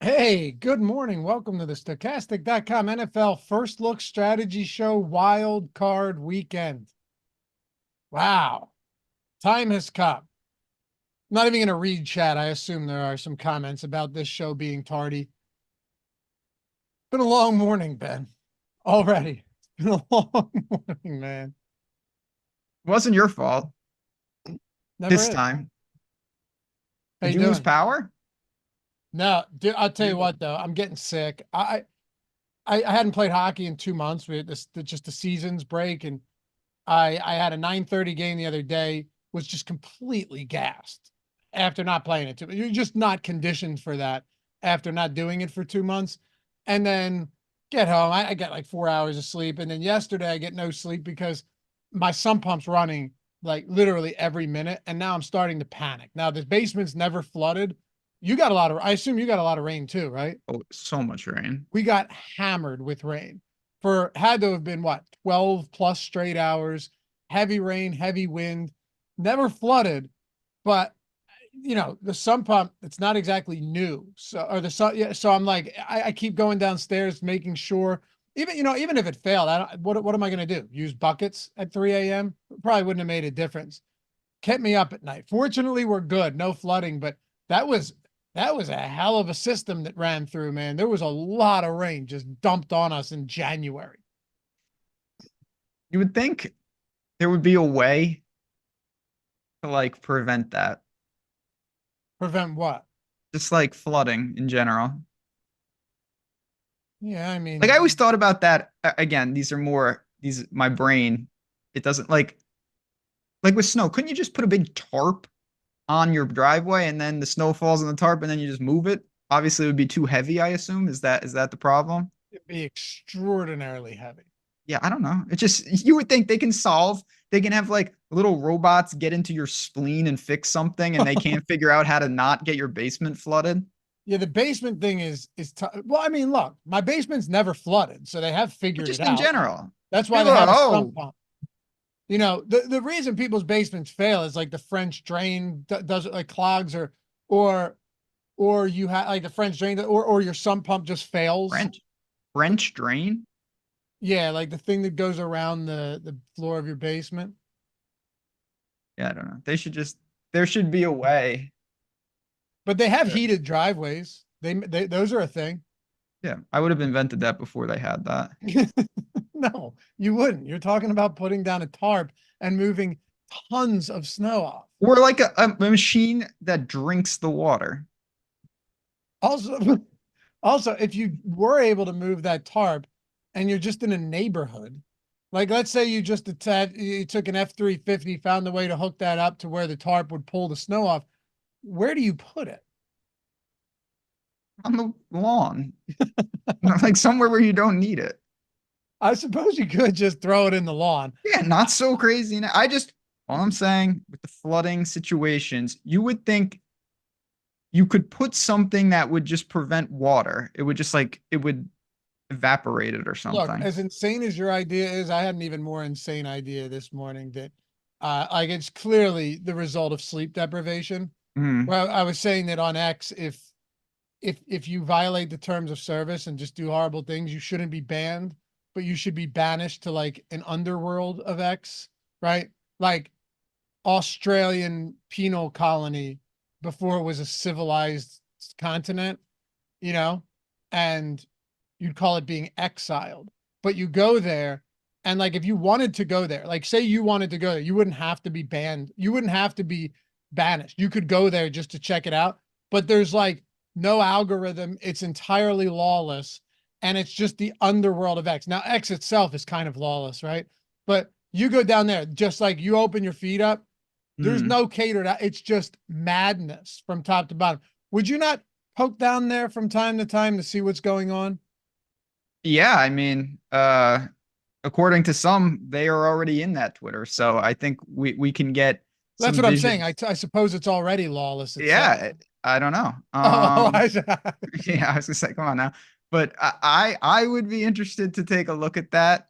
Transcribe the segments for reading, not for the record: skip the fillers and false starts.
Hey, good morning. Welcome to the Stochastic.com NFL First Look Strategy Show Wild Card Weekend. Wow. Time has come. Not even going to read chat. I assume there are some comments about this show being tardy. Been a long morning, Ben. Already. It's been a long morning, man. It wasn't your fault Never this is. time. How Did you you lose doing? power? No, dude, I'll tell you Yeah. what, though. I'm getting sick. I hadn't played hockey in 2 months. We had just the seasons break, and I had a 9:30 game the other day, was just completely gassed after not playing it. You're just not conditioned for that after not doing it for 2 months. And then get home. I get like 4 hours of sleep. And then yesterday I get no sleep because my sump pump's running like literally every minute. And now I'm starting to panic. Now the basement's never flooded. I assume you got a lot of rain too, right? Oh, so much rain. We got hammered with rain for had to have been what 12 plus straight hours, heavy rain, heavy wind, never flooded, but the sump pump, it's not exactly new. So or the sun, yeah, so I'm like, I keep going downstairs making sure, even if it failed, I don't what am I gonna do? Use buckets at 3 a.m.? Probably wouldn't have made a difference. Kept me up at night. Fortunately, we're good, no flooding, but that was that was a hell of a system that ran through, man. There was a lot of rain just dumped on us in January. You would think there would be a way to like prevent that. Prevent what? Just like flooding in general. Yeah, I Like I always mean, thought about that. Again, these my brain. It doesn't like with snow. Couldn't you just put a big tarp on your driveway and then the snow falls on the tarp and then you just move it? Obviously, it would be too heavy, I assume. Is that the problem? it'd be extraordinarily heavy. Yeah, I don't know. It just you would think they can have like little robots get into your spleen and fix something and they can't figure out how to not get your basement flooded. Yeah, the basement thing well, I mean, look, my basement's never flooded, so they have But figured it just in out. general. That's why People they are, have a sump oh, pump. The reason people's basements fail is like the French drain does it like clogs or or you have like the French drain or your sump pump just fails. French French drain. Yeah, like the thing that goes around the floor of your basement. Yeah, I don't know. There should be a way. But they have to- heated driveways. They those are a thing. Yeah, I would have invented that before they had that. No, you wouldn't. You're talking about putting down a tarp and moving tons of snow off. Or like a machine that drinks the water. Also, also, if you were able to move that tarp and you're just in a neighborhood, like let's say you took an F-350, found a way to hook that up to where the tarp would pull the snow off, where do you put it? On the lawn. Like somewhere where you don't need it. I suppose you could just throw it in the lawn. Yeah, not so crazy. All I'm saying with the flooding situations, you would think you could put something that would just prevent water. It would just like, it would evaporate it or Look, something. as insane as your idea is, I had an even more insane idea this morning that like it's clearly the result of sleep deprivation. Mm. Well, I was saying that on X, if you violate the terms of service and just do horrible things, you shouldn't be banned, but you should be banished to like an underworld of X, right? Like Australian penal colony before it was a civilized continent, you know, and you'd call it being exiled. But you go there, and like if you wanted to go there, like say you wanted to go there, you wouldn't have to be banned. You wouldn't have to be banished. You could go there just to check it out. But there's like no algorithm. It's entirely lawless. And it's just the underworld of X. Now, X itself is kind of lawless, right? But you go down there, just like you open your feet up, there's Mm. no catered out. It's just madness from top to bottom. Would you not poke down there from time to time to see what's going on? Yeah, I mean, according to some, they are already in that Twitter. So I think we can get That's some what I'm saying. visions. I suppose it's already lawless itself. Yeah, I don't know. Oh, Yeah, I was gonna say, come on now. But I would be interested to take a look at that.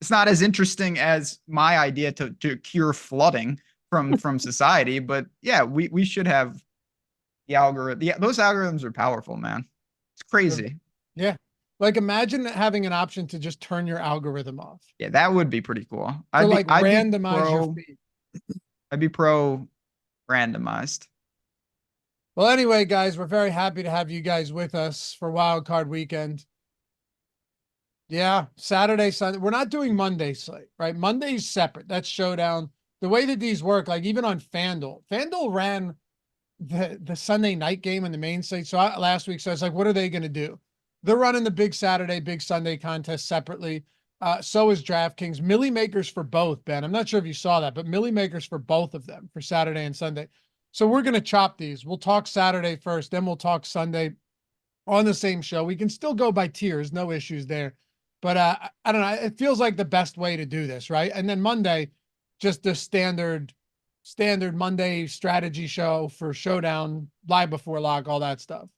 It's not as interesting as my idea to cure flooding from society, but yeah, we should have, The algorithm, yeah, those algorithms are powerful, man. It's crazy. Yeah. Like imagine having an option to just turn your algorithm off. Yeah, that would be pretty cool. To like randomize your Pro. feed. I'd be pro randomized. Well, anyway, guys, we're very happy to have you guys with us for Wild Card Weekend. Yeah, Saturday, Sunday. We're not doing Monday slate, right? Monday's separate. That's Showdown. The way that these work, like even on FanDuel, FanDuel ran the Sunday night game in the main slate. So last week, so I was like, what are they going to do? They're running the big Saturday, big Sunday contest separately. So is DraftKings. Millie makers for both, Ben. I'm not sure if you saw that, but Millie makers for both of them for Saturday and Sunday. So we're going to chop these. We'll talk Saturday first, then we'll talk Sunday on the same show. We can still go by tiers, no issues there. But I don't know. It feels like the best way to do this, right? And then Monday, just the standard Monday strategy show for Showdown, live before lock, all that stuff.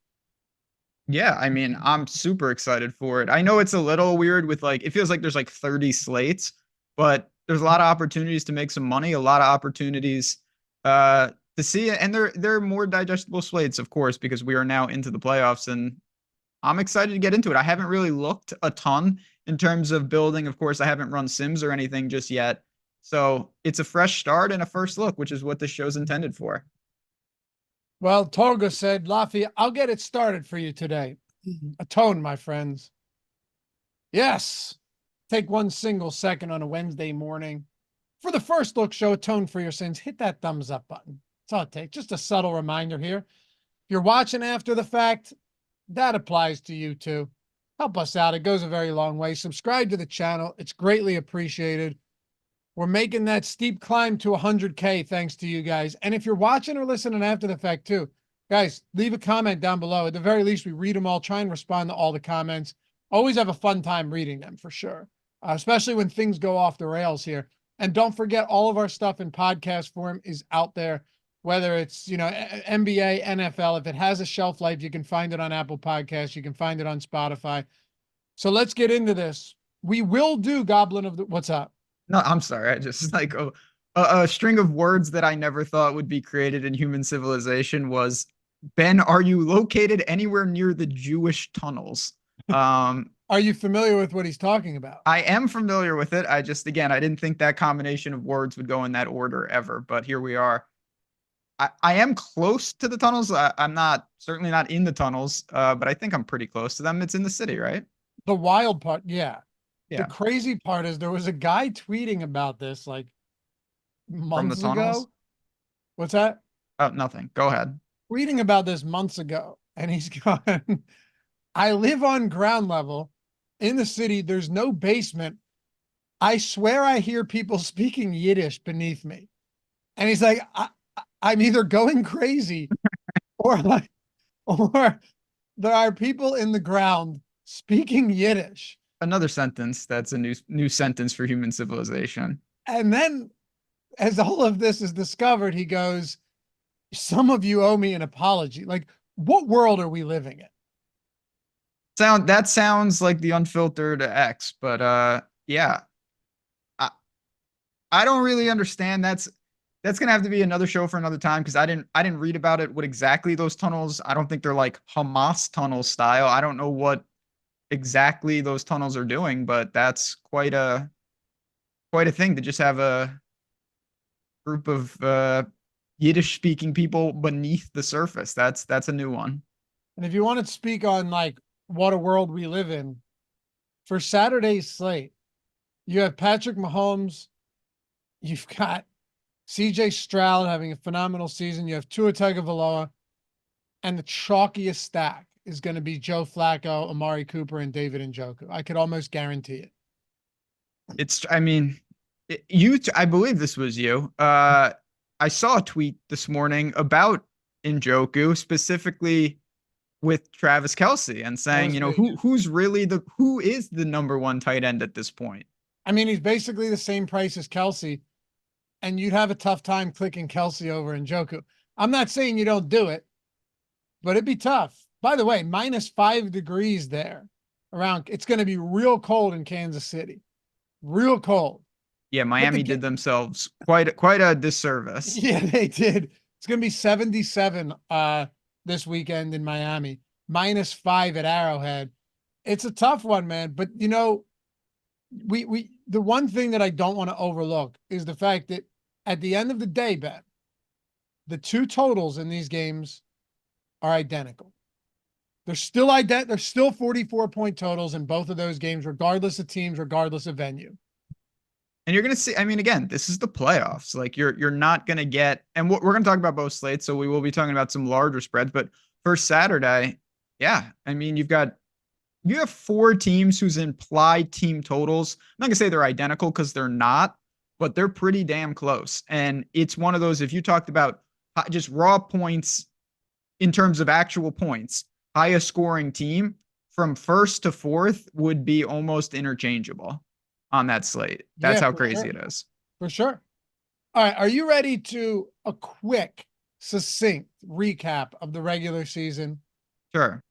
Yeah, I mean, I'm super excited for it. I know it's a little weird with like, it feels like there's like 30 slates, but there's a lot of opportunities to make some money, a lot of opportunities to see it. And they're more digestible slates, of course, because we are now into the playoffs, and I'm excited to get into it. I haven't really looked a ton in terms of building. Of course, I haven't run Sims or anything just yet. So it's a fresh start and a first look, which is what this show's intended for. Well, Torga said, Laffy, I'll get it started for you today. Atone, my friends. Yes. Take 1 single second on a Wednesday morning. For the first look show, atone for your sins. Hit that thumbs up button. That's all it takes. Just a subtle reminder here. If you're watching after the fact, that applies to you too. Help us out. It goes a very long way. Subscribe to the channel. It's greatly appreciated. We're making that steep climb to 100K thanks to you guys. And if you're watching or listening after the fact too, guys, leave a comment down below. At the very least, we read them all, try and respond to all the comments. Always have a fun time reading them for sure, especially when things go off the rails here. And don't forget, all of our stuff in podcast form is out there, whether it's, NBA, NFL. If it has a shelf life, you can find it on Apple Podcasts. You can find it on Spotify. So let's get into this. We will do Goblin of the... What's up? No, I'm sorry. I just like a string of words that I never thought would be created in human civilization was, Ben, are you located anywhere near the Jewish tunnels? Are you familiar with what he's talking about? I am familiar with it. I just, again, I didn't think that combination of words would go in that order ever, but here we are. I am close to the tunnels. I'm certainly not in the tunnels, but I think I'm pretty close to them. It's in the city, right? The wild part, yeah. Yeah. The crazy part is there was a guy tweeting about this like months ago. What's that? Oh, nothing. Go ahead. Tweeting about this months ago. And he's going, I live on ground level in the city. There's no basement. I swear I hear people speaking Yiddish beneath me. And he's like, I'm either going crazy or there are people in the ground speaking Yiddish. Another sentence that's a new sentence for human civilization. And then as all of this is discovered, he goes, some of you owe me an apology. Like, what world are we living in? That sounds like the unfiltered X, but yeah. I don't really understand. That's gonna have to be another show for another time, because I didn't read about it, what exactly those tunnels. I don't think they're like Hamas tunnel style. I don't know what exactly those tunnels are doing, but that's quite a thing to just have a group of Yiddish speaking people beneath the surface. That's a new one. And if you want to speak on like what a world we live in, for Saturday's slate, you have Patrick Mahomes, you've got CJ Stroud having a phenomenal season, you have Tua Tagovailoa, and the chalkiest stack is going to be Joe Flacco, Amari Cooper, and David Njoku. I could almost guarantee it. I believe this was you. I saw a tweet this morning about Njoku, specifically with Travis Kelce, and saying, who is the number one tight end at this point? I mean, he's basically the same price as Kelce, and you'd have a tough time clicking Kelce over Njoku. I'm not saying you don't do it, but it'd be tough. By the way, -5 degrees there around. It's going to be real cold in Kansas City. Real cold. Yeah, Miami did themselves quite a disservice. Yeah, they did. It's going to be 77 this weekend in Miami, -5 at Arrowhead. It's a tough one, man. But you know, the one thing that I don't want to overlook is the fact that at the end of the day, Ben, the two totals in these games are identical. They're still They're still 44-point totals in both of those games, regardless of teams, regardless of venue. And you're gonna see. I mean, again, this is the playoffs. Like you're not gonna get. And we're gonna talk about both slates, so we will be talking about some larger spreads. But for Saturday, yeah, I mean, you have four teams whose implied team totals. I'm not gonna say they're identical because they're not, but they're pretty damn close. And it's one of those. If you talked about just raw points in terms of actual points, highest scoring team from first to fourth would be almost interchangeable on that slate. That's how crazy it is. For sure. All right. Are you ready to a quick, succinct recap of the regular season? Sure.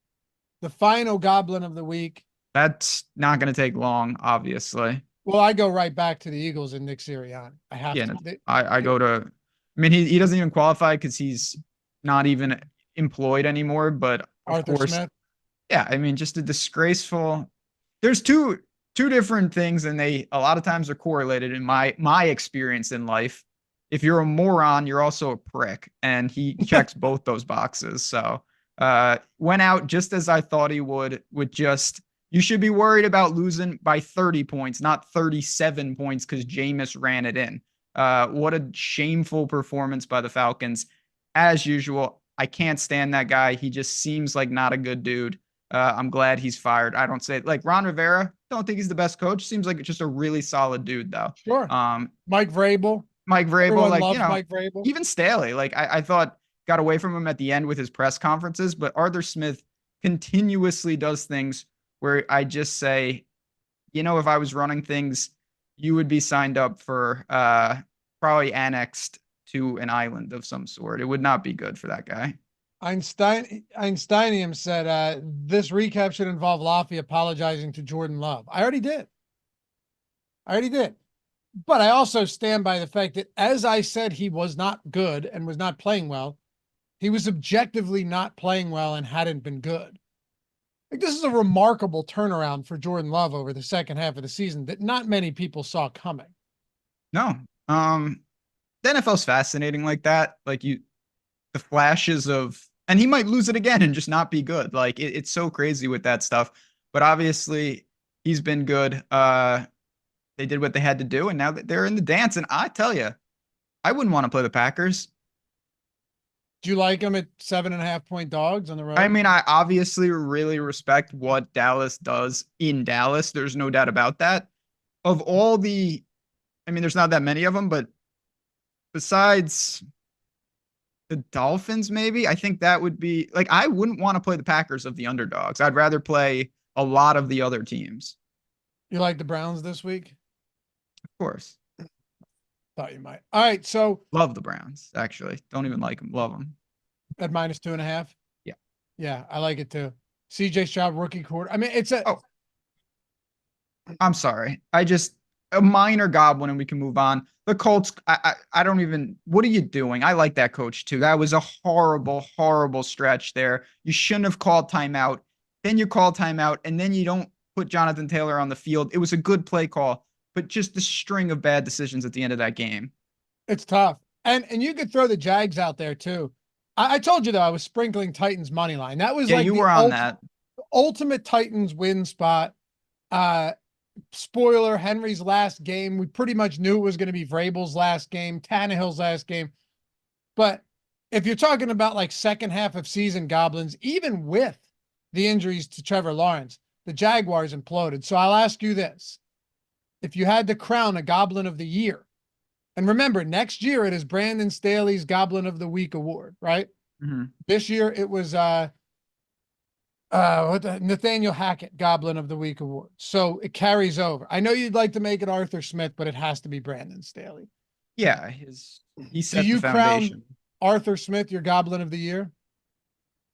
The final goblin of the week. That's not going to take long, obviously. Well, I go right back to the Eagles and Nick Sirianni. I have to. I go to, I mean, he doesn't even qualify because he's not even employed anymore, but of Arthur course, Smith. Yeah, I mean, just a disgraceful. There's two different things, and they a lot of times are correlated in my experience in life. If you're a moron, you're also a prick, and he checks both those boxes. So, went out just as I thought he would. With just you should be worried about losing by 30 points, not 37 points, because Jameis ran it in. What a shameful performance by the Falcons, as usual. I can't stand that guy. He just seems like not a good dude. I'm glad he's fired. I don't say like Ron Rivera. Don't think he's the best coach. Seems like just a really solid dude though. Sure. Mike Vrabel. Everyone like Mike Vrabel. Even Staley. Like I thought got away from him at the end with his press conferences, but Arthur Smith continuously does things where I just say, you know, if I was running things, you would be signed up for probably annexed to an island of some sort. It would not be good for that guy. Einsteinium said, this recap should involve Laffy apologizing to Jordan Love. I already did. But I also stand by the fact that, as I said, he was not good and was not playing well. He was objectively not playing well and hadn't been good. Like, this is a remarkable turnaround for Jordan Love over the second half of the season that not many people saw coming. No. The NFL's fascinating like that. Like the flashes of, and he might lose it again and just not be good. Like it's so crazy with that stuff. But obviously he's been good. They did what they had to do, and now they're in the dance. And I tell you, I wouldn't want to play the Packers. Do you like them at 7.5-point dogs on the road? I mean, I obviously really respect what Dallas does in Dallas. There's no doubt about that. Of all the, I mean, there's not that many of them, but besides the Dolphins, maybe, I think that would be like, I wouldn't want to play the Packers of the underdogs. I'd rather play a lot of the other teams. You like the Browns this week? Of course. Thought you might. All right. So love the Browns, actually. Don't even like them. Love them. At -2.5? Yeah. Yeah, I like it too. CJ Stroud, rookie quarter. I mean, it's a. Oh. I'm sorry. A minor goblin and we can move on. The Colts, I don't even, what are you doing? I like that coach too. That was a horrible, horrible stretch there. You shouldn't have called timeout. Then you call timeout and then you don't put Jonathan Taylor on the field. It was a good play call, but just the string of bad decisions at the end of that game. It's tough. And you could throw the Jags out there too. I told you though, I was sprinkling Titans money line. That was like you were on that. Ultimate Titans win spot. Spoiler, Henry's last game. We pretty much knew it was going to be Vrabel's last game, Tannehill's last game. But if you're talking about like second half of season goblins, even with the injuries to Trevor Lawrence, the Jaguars imploded. So I'll ask you this. If you had to crown a Goblin of the Year, and remember, next year it is Brandon Staley's Goblin of the Week award, right? Mm-hmm. This year it was Nathaniel Hackett Goblin of the Week award. So it carries over. I know you'd like to make it Arthur Smith, but it has to be Brandon Staley. Yeah, he set the foundation. Crown Arthur Smith your Goblin of the Year?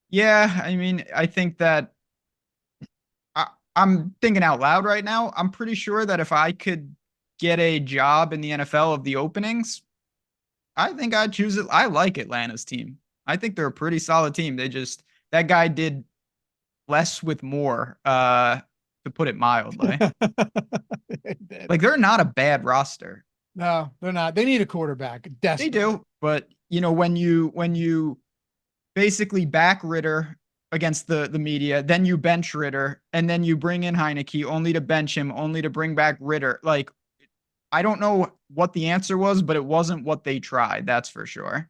Yeah, I mean, I think that I'm thinking out loud right now. I'm pretty sure that if I could get a job in the NFL of the openings, I think I'd choose it. I like Atlanta's team. I think they're a pretty solid team. That guy did less with more, to put it mildly. Like they're not a bad roster. No, they're not. They need a quarterback They desperately. do, but when you basically back Ritter against the media, then you bench Ritter, and then you bring in Heineke only to bench him, only to bring back Ritter. Like I don't know what the answer was, but it wasn't what they tried. That's for sure.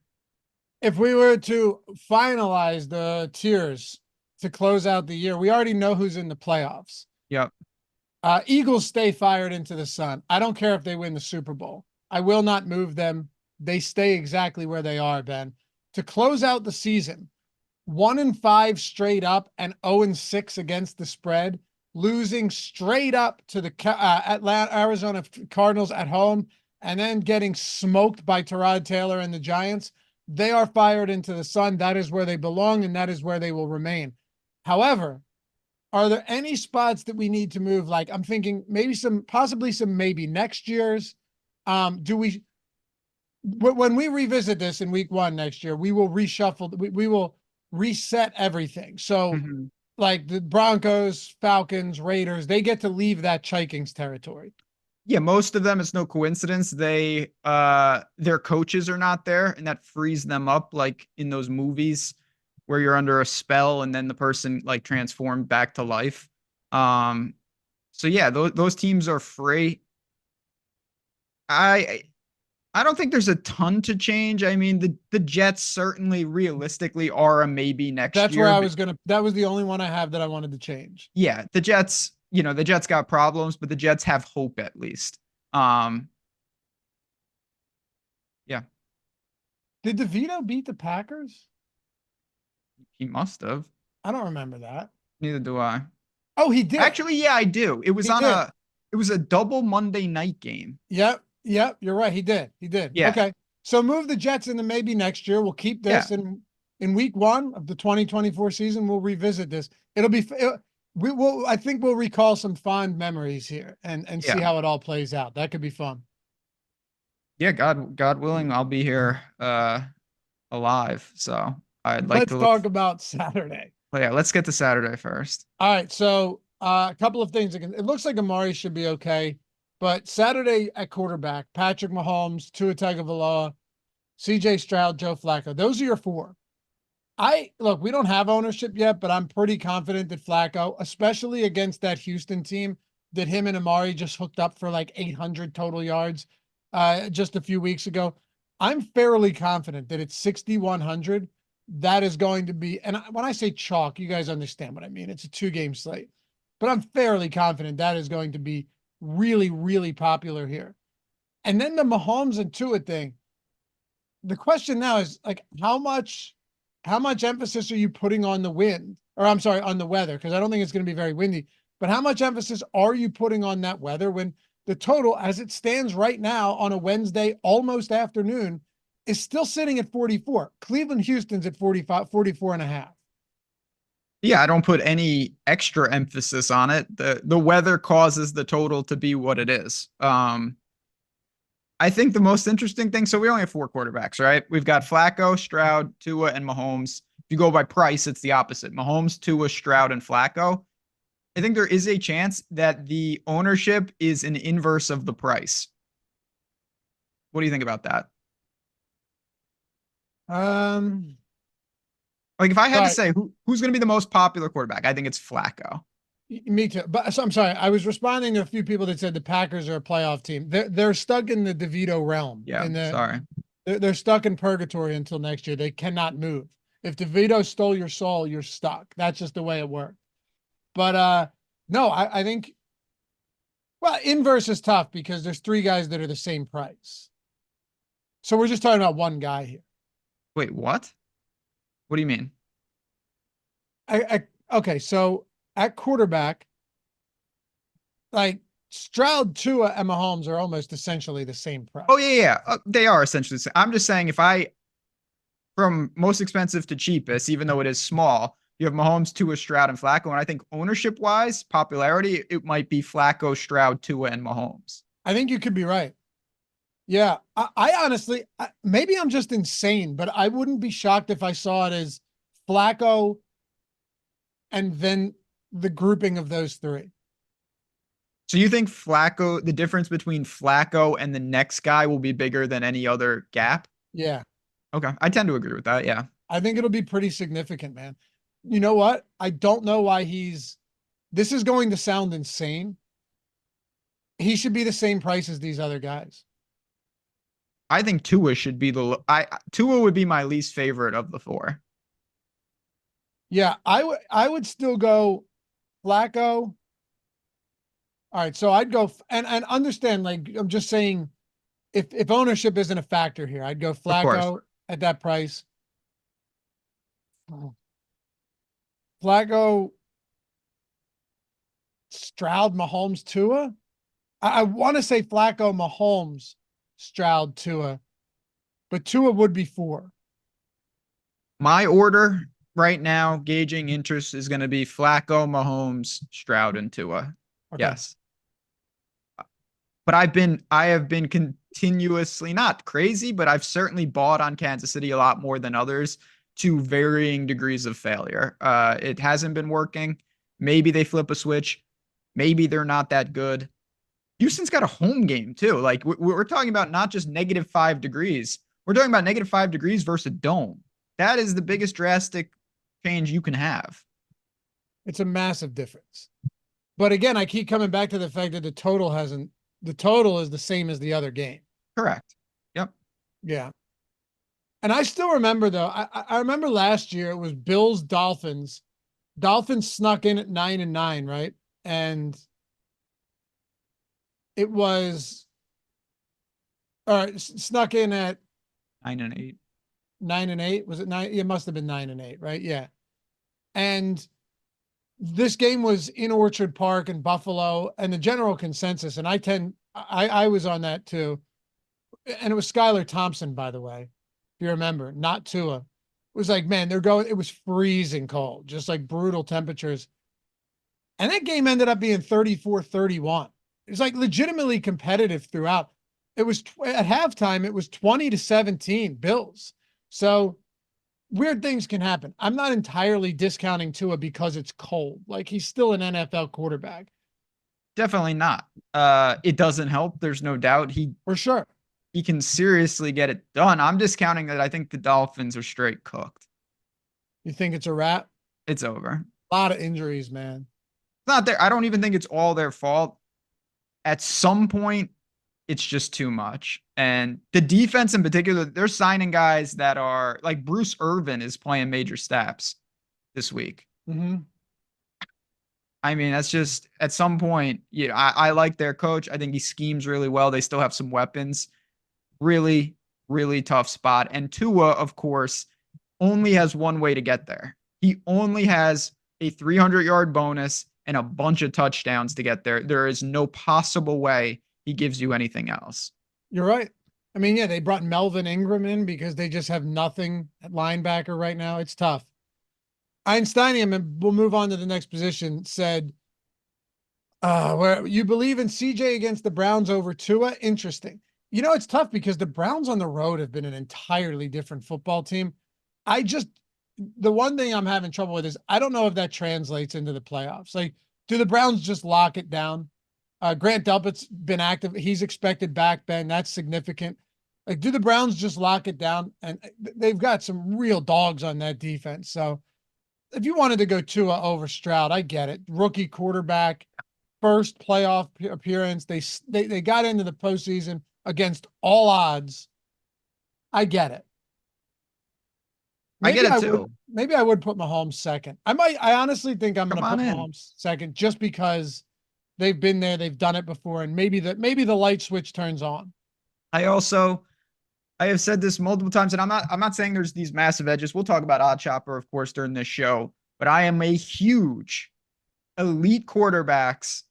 If we were to finalize the tiers to close out the year, we already know who's in the playoffs. Yep. Eagles stay fired into the sun. I don't care if they win the Super Bowl. I will not move them. They stay exactly where they are, Ben. To close out the season, 1-5 straight up and 0-6 against the spread, losing straight up to the Arizona Cardinals at home, and then getting smoked by Tyrod Taylor and the Giants. They are fired into the sun. That is where they belong, and that is where they will remain. However, are there any spots that we need to move? Like I'm thinking possibly some maybe next year's. When we revisit this in week 1 next year, we will reshuffle. We will reset everything. So like the Broncos, Falcons, Raiders, they get to leave that Vikings territory. Yeah, most of them, it's no coincidence. Their coaches are not there, and that frees them up, like in those movies where you're under a spell and then the person like transformed back to life. So yeah, those teams are free. I don't think there's a ton to change. I mean, the Jets certainly realistically are a maybe next That's year. where I was that was the only one I have that I wanted to change. Yeah, the Jets, the Jets got problems, but the Jets have hope at least. Yeah. Did DeVito beat the Packers? He must have. I don't remember that. Neither do I. Oh, he did. Actually, yeah, I do. It was it was a double Monday night game. Yep. You're right. He did. Yeah. Okay. So move the Jets into maybe next year. We'll keep this in week 1 of the 2024 season. We'll revisit this. I think we'll recall some fond memories here and see how it all plays out. That could be fun. Yeah. God willing, I'll be here, alive. So Let's talk about Saturday. Well, yeah, let's get to Saturday first. All right. So a couple of things. It looks like Amari should be okay. But Saturday at quarterback, Patrick Mahomes, Tua Tagovailoa, CJ Stroud, Joe Flacco. Those are your 4. We don't have ownership yet, but I'm pretty confident that Flacco, especially against that Houston team that him and Amari just hooked up for like 800 total yards just a few weeks ago, I'm fairly confident that it's 6,100. That is going to be, and when I say chalk, you guys understand what I mean. It's a 2-game slate, but I'm fairly confident that is going to be really, really popular here. And then the Mahomes and Tua thing. The question now is like, how much emphasis are you putting on the wind? Or I'm sorry, on the weather, because I don't think it's going to be very windy. But how much emphasis are you putting on that weather when the total, as it stands right now on a Wednesday, almost afternoon, is still sitting at 44? Cleveland, Houston's at 45, 44.5. Yeah, I don't put any extra emphasis on it. The weather causes the total to be what it is. I think the most interesting thing, so we only have 4 quarterbacks, right? We've got Flacco, Stroud, Tua, and Mahomes. If you go by price, it's the opposite. Mahomes, Tua, Stroud, and Flacco. I think there is a chance that the ownership is an inverse of the price. What do you think about that? Like if I had to say who's going to be the most popular quarterback, I think it's Flacco. Me too. But so I'm sorry. I was responding to a few people that said the Packers are a playoff team. They're stuck in the DeVito realm. Yeah. Sorry. They're stuck in purgatory until next year. They cannot move. If DeVito stole your soul, you're stuck. That's just the way it worked. But no, I think, well, inverse is tough because there's 3 guys that are the same price. So we're just talking about one guy here. Wait, what? What do you mean? Okay, so at quarterback, like Stroud, Tua, and Mahomes are almost essentially the same price. Oh, yeah. They are essentially the same. I'm just saying from most expensive to cheapest, even though it is small, you have Mahomes, Tua, Stroud, and Flacco. And I think ownership-wise, popularity, it might be Flacco, Stroud, Tua, and Mahomes. I think you could be right. Yeah, I honestly, maybe I'm just insane, but I wouldn't be shocked if I saw it as Flacco and then the grouping of those three. So you think Flacco, the difference between Flacco and the next guy will be bigger than any other gap? Yeah, Okay. I tend to agree with that. Yeah. I think it'll be pretty significant, man. You know what? I don't know why this is going to sound insane. He should be the same price as these other guys. I think Tua should be Tua would be my least favorite of the four. Yeah, I would still go Flacco. All right, so I'd go and understand, like I'm just saying, if ownership isn't a factor here, I'd go Of course. Flacco at that price. Oh, Flacco, Stroud, Mahomes, Tua. I want to say Flacco, Mahomes, Stroud, Tua, but Tua would be four. My order right now, gauging interest, is going to be Flacco, Mahomes, Stroud, and Tua. Okay. Yes. But I have been continuously not crazy, but I've certainly bought on Kansas City a lot more than others to varying degrees of failure. It hasn't been working. Maybe they flip a switch. Maybe they're not that good. Houston's got a home game too. Like we're talking about not just -5 degrees. We're talking about -5 degrees versus a dome. That is the biggest drastic change you can have. It's a massive difference. But again, I keep coming back to the fact that the total is the same as the other game. Correct. Yep. Yeah. And I still remember though, I remember last year it was Bills Dolphins. Dolphins snuck in at 9-9, right? And it was snuck in at 9-8. 9-8. Was it 9? It must have been 9-8, right? Yeah. And this game was in Orchard Park in Buffalo, and the general consensus, and I was on that too. And it was Skylar Thompson, by the way, if you remember, not Tua. It was like, man, it was freezing cold, just like brutal temperatures. And that game ended up being 34-31. It was like legitimately competitive throughout. It was at halftime, it was 20-17 Bills. So weird things can happen. I'm not entirely discounting Tua because it's cold. Like he's still an NFL quarterback. Definitely not. It doesn't help. There's no doubt For sure. he can seriously get it done. I'm discounting that I think the Dolphins are straight cooked. You think it's a wrap? It's over. A lot of injuries, man. It's not there. I don't even think it's all their fault. At some point, it's just too much. And the defense in particular, they're signing guys that are like Bruce Irvin is playing major snaps this week. Mm-hmm. I mean, that's just at some point, you know, I like their coach. I think he schemes really well. They still have some weapons. Really, really tough spot. And Tua, of course, only has one way to get there. He only has a 300-yard bonus and a bunch of touchdowns to get there. There is no possible way he gives you anything else. You're right. I mean, yeah, they brought Melvin Ingram in because they just have nothing at linebacker right now. It's tough. Einsteinium, and we'll move on to the next position, said, where you believe in CJ against the Browns over Tua? Interesting. You know, it's tough because the Browns on the road have been an entirely different football team. The one thing I'm having trouble with is I don't know if that translates into the playoffs. Like, do the Browns just lock it down? Grant Delpit's been active. He's expected back, Ben. That's significant. Like, do the Browns just lock it down? And they've got some real dogs on that defense. So if you wanted to go Tua over Stroud, I get it. Rookie quarterback, first playoff appearance. They got into the postseason against all odds. I get it. Maybe I get it too. Maybe I would put Mahomes second. I honestly think I'm going to put Mahomes second just because they've been there, they've done it before, and maybe the light switch turns on. I have said this multiple times, and I'm not saying there's these massive edges. We'll talk about Odd Chopper, of course, during this show, but I am a huge elite quarterbacks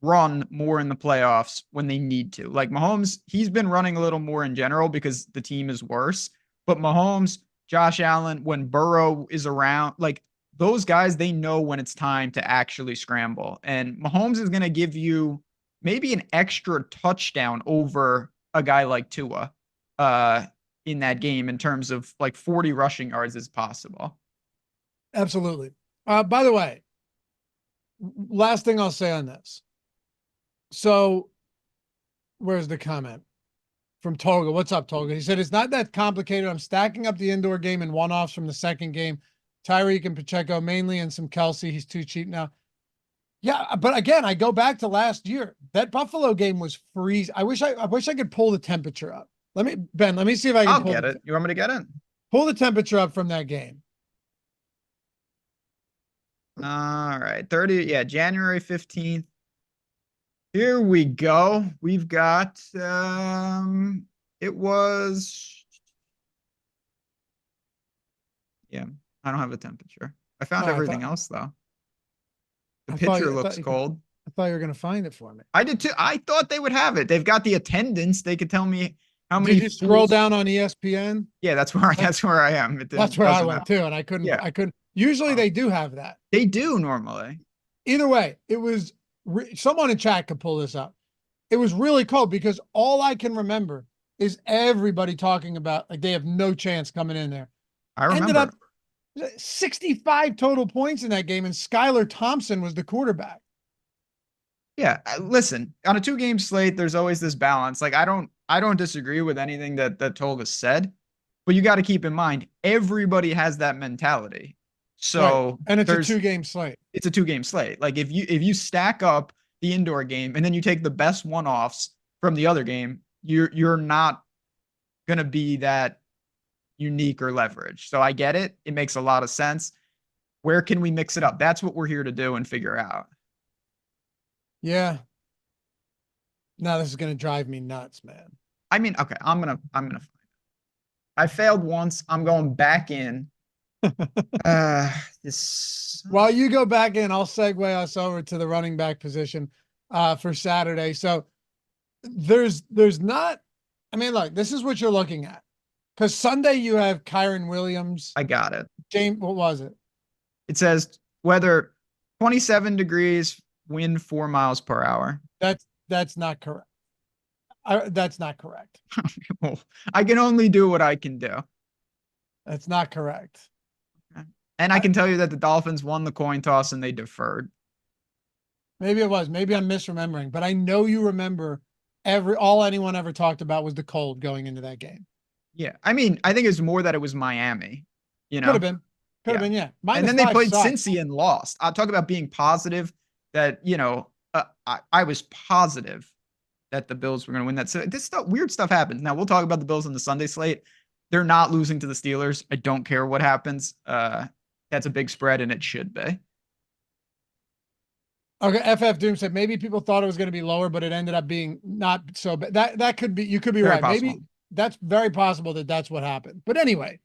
run more in the playoffs when they need to. Like Mahomes, he's been running a little more in general because the team is worse. But Mahomes, Josh Allen, when Burrow is around, like those guys, they know when it's time to actually scramble. And Mahomes is going to give you maybe an extra touchdown over a guy like Tua in that game in terms of like 40 rushing yards is possible. Absolutely. By the way, last thing I'll say on this. So where's the comment from Toga? What's up, Toga? He said, it's not that complicated. I'm stacking up the indoor game and one-offs from the second game. Tyreek and Pacheco mainly, and some Kelsey. He's too cheap now. Yeah, but again, I go back to last year. That Buffalo game was freeze. I wish I could pull the temperature up. Let me see if I can I'll get it. You want me to get it? Pull the temperature up from that game. All right. 30, yeah, January 15th. Here we go. We've got it was, yeah, I don't have a temperature. I found everything else though. The picture looks cold. I thought you were gonna find it for me. I did too. I thought they would have it. They've got the attendance. They could tell me how many. Did you scroll down on ESPN? Yeah, that's where I am. That's where I went too, and I couldn't. Usually they do have that. They do normally. Either way, it was someone in chat could pull this up. It was really cold because all I can remember is everybody talking about like they have no chance coming in there. I remember. Ended up 65 total points in that game, and Skylar Thompson was the quarterback. Yeah, listen, on a 2-game slate, there's always this balance. Like I don't disagree with anything that Tolga said, but you got to keep in mind everybody has that mentality. So right. And it's a 2-game slate. It's a 2-game slate. Like if you stack up the indoor game and then you take the best one-offs from the other game, you're not gonna be that unique or leverage. So I get it. It makes a lot of sense. Where can we mix it up? That's what we're here to do and figure out. Yeah. Now this is going to drive me nuts, man. I mean, okay, I'm going to find it. I failed once. I'm going back in. While you go back in, I'll segue us over to the running back position for Saturday. So there's not, I mean, look, this is what you're looking at. Because Sunday you have Kyron Williams. I got it. James, what was it? It says weather 27 degrees, wind 4 miles per hour. That's not correct. That's not correct. Well, I can only do what I can do. That's not correct. And I can tell you that the Dolphins won the coin toss and they deferred. Maybe it was. Maybe I'm misremembering, but I know you remember all anyone ever talked about was the cold going into that game. Yeah. I mean, I think it's more that it was Miami. You know? Could have been, yeah. And then they played Cincy and lost. I'll talk about being positive that, I was positive that the Bills were going to win that. So this stuff, weird stuff happens. Now we'll talk about the Bills on the Sunday slate. They're not losing to the Steelers. I don't care what happens. That's a big spread and it should be. Okay, FF Doom said maybe people thought it was going to be lower, but it ended up being not so bad. That could be, you could be very right. Possible. Maybe that's very possible that that's what happened. But anyway,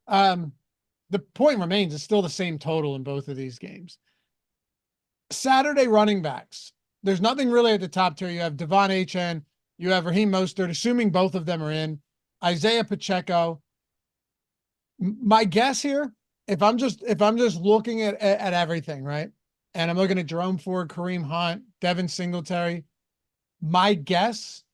the point remains it's still the same total in both of these games. Saturday running backs. There's nothing really at the top tier. You have Devon Achane, you have Raheem Mostert, assuming both of them are in. Isaiah Pacheco. My guess here, if I'm just looking at everything, right? And I'm looking at Jerome Ford, Kareem Hunt, Devin Singletary. My guess,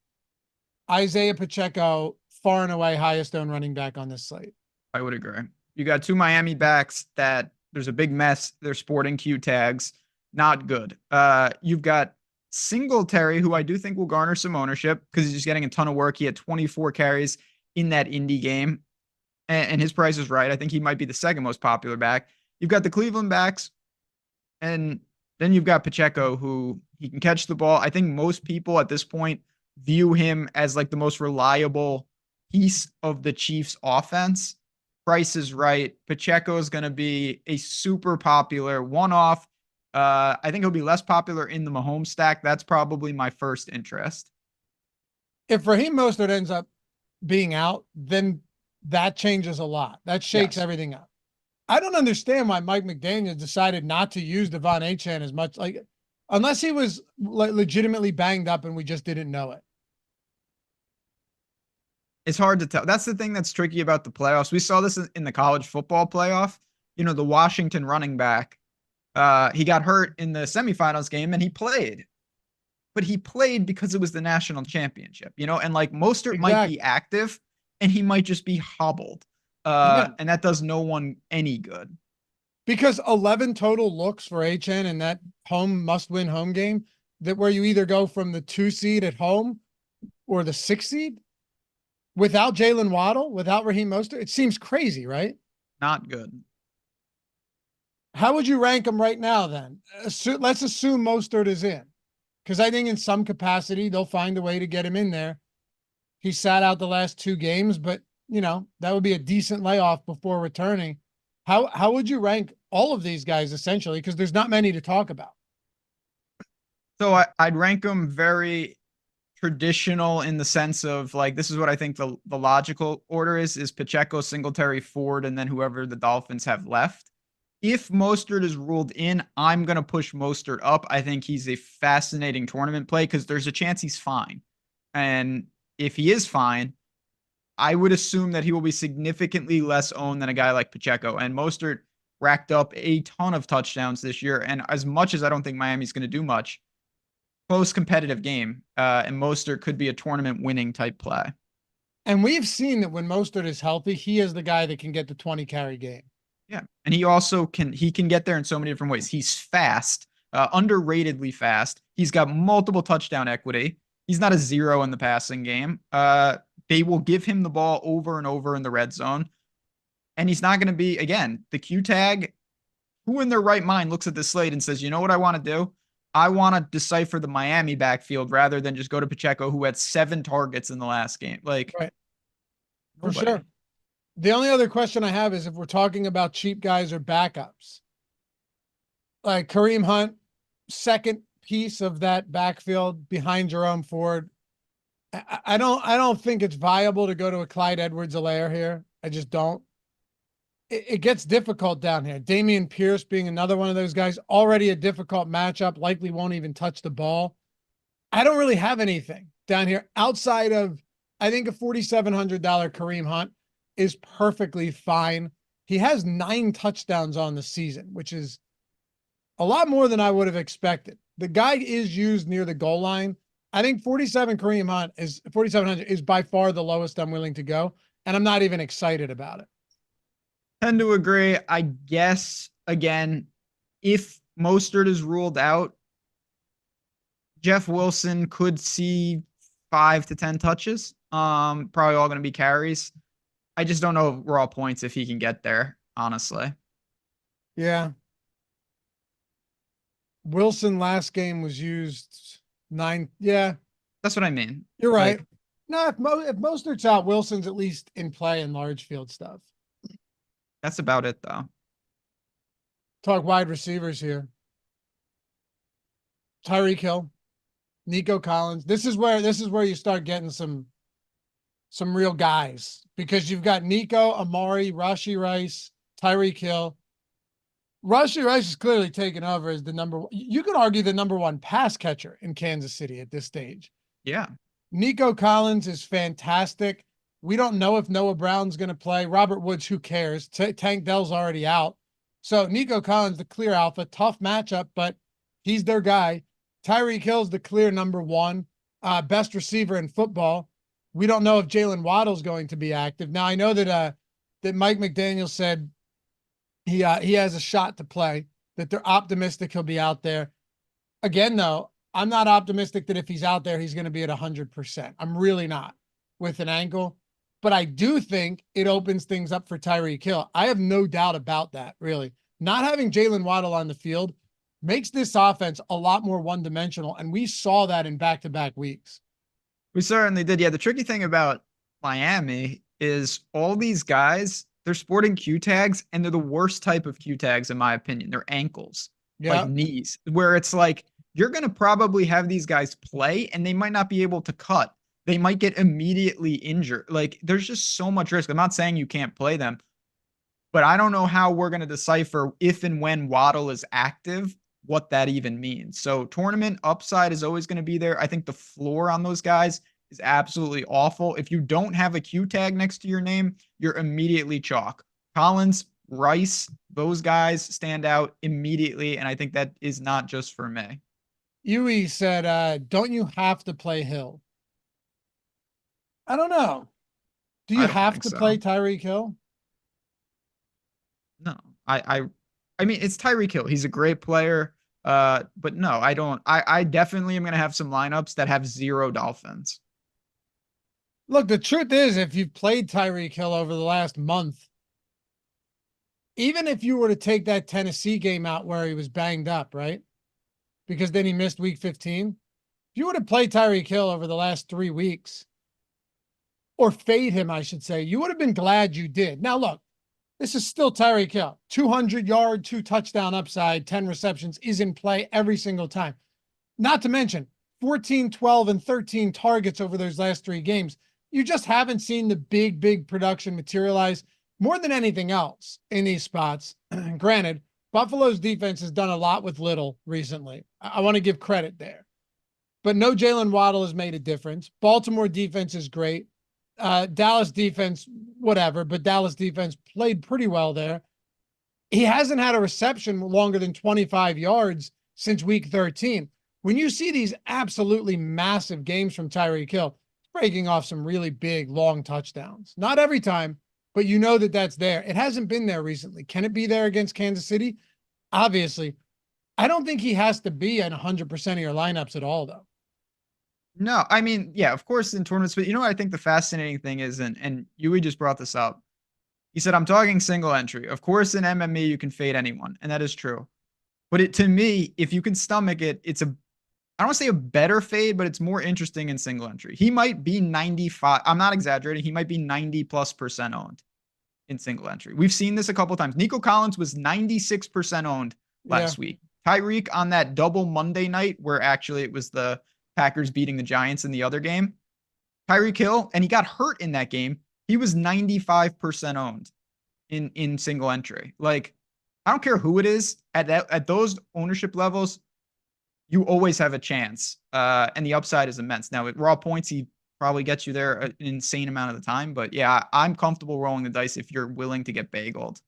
Isaiah Pacheco, far and away highest owned running back on this slate. I would agree. You got 2 Miami backs that there's a big mess. They're sporting Q tags. Not good. You've got Singletary, who I do think will garner some ownership because he's just getting a ton of work. He had 24 carries in that Indy game, and his price is right. I think he might be the second most popular back. You've got the Cleveland backs, and then you've got Pacheco, who he can catch the ball. I think most people at this point view him as like the most reliable piece of the Chiefs offense. Price is right. Pacheco is going to be a super popular one-off. I think he'll be less popular in the Mahomes stack. That's probably my first interest. If Raheem Mostert ends up being out, then that changes a lot. That shakes everything up. I don't understand why Mike McDaniel decided not to use Devon Achane as much, like unless he was legitimately banged up and we just didn't know it. It's hard to tell. That's the thing that's tricky about the playoffs. We saw this in the college football playoff. The Washington running back, he got hurt in the semifinals game and he played. but he played because it was the national championship, and like Mostert might be Exactly. active and he might just be hobbled. Yeah. And that does no one any good. Because 11 total looks for HN in that home must win home game, that where you either go from the 2 seed at home or the 6 seed without Jalen Waddle, without Raheem Mostert. It seems crazy, right? Not good. How would you rank them right now then? Let's assume Mostert is in, because I think in some capacity they'll find a way to get him in there. He sat out the last 2 games, but that would be a decent layoff before returning. How would you rank all of these guys essentially? Because there's not many to talk about. So I'd rank them very traditional in the sense of like this is what I think the logical order is Pacheco, Singletary, Ford, and then whoever the Dolphins have left. If Mostert is ruled in, I'm gonna push Mostert up. I think he's a fascinating tournament play because there's a chance he's fine. And if he is fine, I would assume that he will be significantly less owned than a guy like Pacheco. And Mostert racked up a ton of touchdowns this year. And as much as I don't think Miami's going to do much, close competitive game. And Mostert could be a tournament winning type play. And we've seen that when Mostert is healthy, he is the guy that can get the 20 carry game. Yeah. And he also can get there in so many different ways. He's fast, underratedly fast. He's got multiple touchdown equity. He's not a zero in the passing game. They will give him the ball over and over in the red zone. And he's not going to be, again, the Q tag. Who in their right mind looks at the slate and says, you know what I want to do? I want to decipher the Miami backfield rather than just go to Pacheco, who had 7 targets in the last game. Like, right. For nobody. sure. The only other question I have is if we're talking about cheap guys or backups, like Kareem Hunt, second piece of that backfield behind Jerome Ford. I don't think it's viable to go to a Clyde Edwards-Helaire here. I just don't. It gets difficult down here. Dameon Pierce being another one of those guys, already a difficult matchup, likely won't even touch the ball. I don't really have anything down here outside of, I think a $4,700 Kareem Hunt is perfectly fine. He has 9 touchdowns on the season, which is a lot more than I would have expected. The guy is used near the goal line. I think 4,700 is by far the lowest I'm willing to go. And I'm not even excited about it. Tend to agree. I guess, again, if Mostert is ruled out, Jeff Wilson could see 5 to 10 touches. Probably all going to be carries. I just don't know raw points if he can get there, honestly. Yeah. Wilson last game was used 9. Yeah. That's what I mean. You're right. Like, no, if Mostert's out, Wilson's at least in play in large field stuff. That's about it, though. Talk wide receivers here. Tyreek Hill, Nico Collins. This is where you start getting some real guys, because you've got Nico, Amari, Rashee Rice, Tyreek Hill. Rashee Rice is clearly taken over as you could argue the number 1 pass catcher in Kansas City at this stage. Yeah. Nico Collins is fantastic. We don't know if Noah Brown's going to play. Robert Woods, who cares? Tank Dell's already out. So Nico Collins, the clear alpha, tough matchup, but he's their guy. Tyreek Hill's the clear number 1, best receiver in football. We don't know if Jalen Waddle's going to be active. Now, I know that Mike McDaniel said he has a shot to play, that they're optimistic he'll be out there. Again, though, I'm not optimistic that if he's out there, he's going to be at 100%. I'm really not, with an ankle. But I do think it opens things up for Tyreek Hill. I have no doubt about that, really. Not having Jalen Waddle on the field makes this offense a lot more one-dimensional, and we saw that in back-to-back weeks. We certainly did. Yeah, the tricky thing about Miami is all these guys, they're sporting Q tags, and they're the worst type of Q tags, in my opinion. They're ankles, like knees, where it's like you're going to probably have these guys play, and they might not be able to cut. They might get immediately injured. Like, there's just so much risk. I'm not saying you can't play them, but I don't know how we're going to decipher if and when Waddle is active, what that even means. So tournament upside is always going to be there. I think the floor on those guys is absolutely awful. If you don't have a Q tag next to your name, you're immediately chalk. Collins, Rice, those guys stand out immediately, and I think that is not just for me. Yui said, don't you have to play Hill? I don't know. Do you I don't have think to so. play Tyreek Hill? No, I mean, it's Tyreek Hill. He's a great player. But no, I don't. I definitely am going to have some lineups that have zero Dolphins. Look, the truth is, if you've played Tyreek Hill over the last month, even if you were to take that Tennessee game out where he was banged up, right? Because then he missed week 15. If you would have played Tyreek Hill over the last 3 weeks, or fade him, I should say, you would have been glad you did. Now, look, this is still Tyreek Hill. 200-yard, 2-touchdown upside, 10 receptions is in play every single time. Not to mention 14, 12, and 13 targets over those last 3 games. You just haven't seen the big production materialize more than anything else in these spots. Granted, Buffalo's defense has done a lot with little recently. I want to give credit there. But no Jalen Waddle has made a difference. Baltimore defense is great. Dallas defense, whatever, but Dallas defense played pretty well there. He hasn't had a reception longer than 25 yards since week 13. When you see these absolutely massive games from Tyreek Hill, breaking off some really big, long touchdowns. Not every time, but you know that that's there. It hasn't been there recently. Can it be there against Kansas City? Obviously. I don't think he has to be at 100% of your lineups at all, though. No, I mean, yeah, of course in tournaments, but you know what I think the fascinating thing is, and Yui just brought this up. He said, I'm talking single entry. Of course, in MME, you can fade anyone, and that is true. But to me, if you can stomach it, it's a, I don't want to say a better fade, but it's more interesting in single entry. He might be 95. I'm not exaggerating. He might be 90+% owned in single entry. We've seen this a couple of times. Nico Collins was 96% owned last week. Tyreek on that double Monday night, where actually it was the Packers beating the Giants in the other game. Tyreek Hill, and he got hurt in that game. He was 95% owned in single entry. Like, I don't care who it is at those ownership levels, you always have a chance. And the upside is immense. Now, at raw points, he probably gets you there an insane amount of the time. But yeah, I'm comfortable rolling the dice if you're willing to get bageled.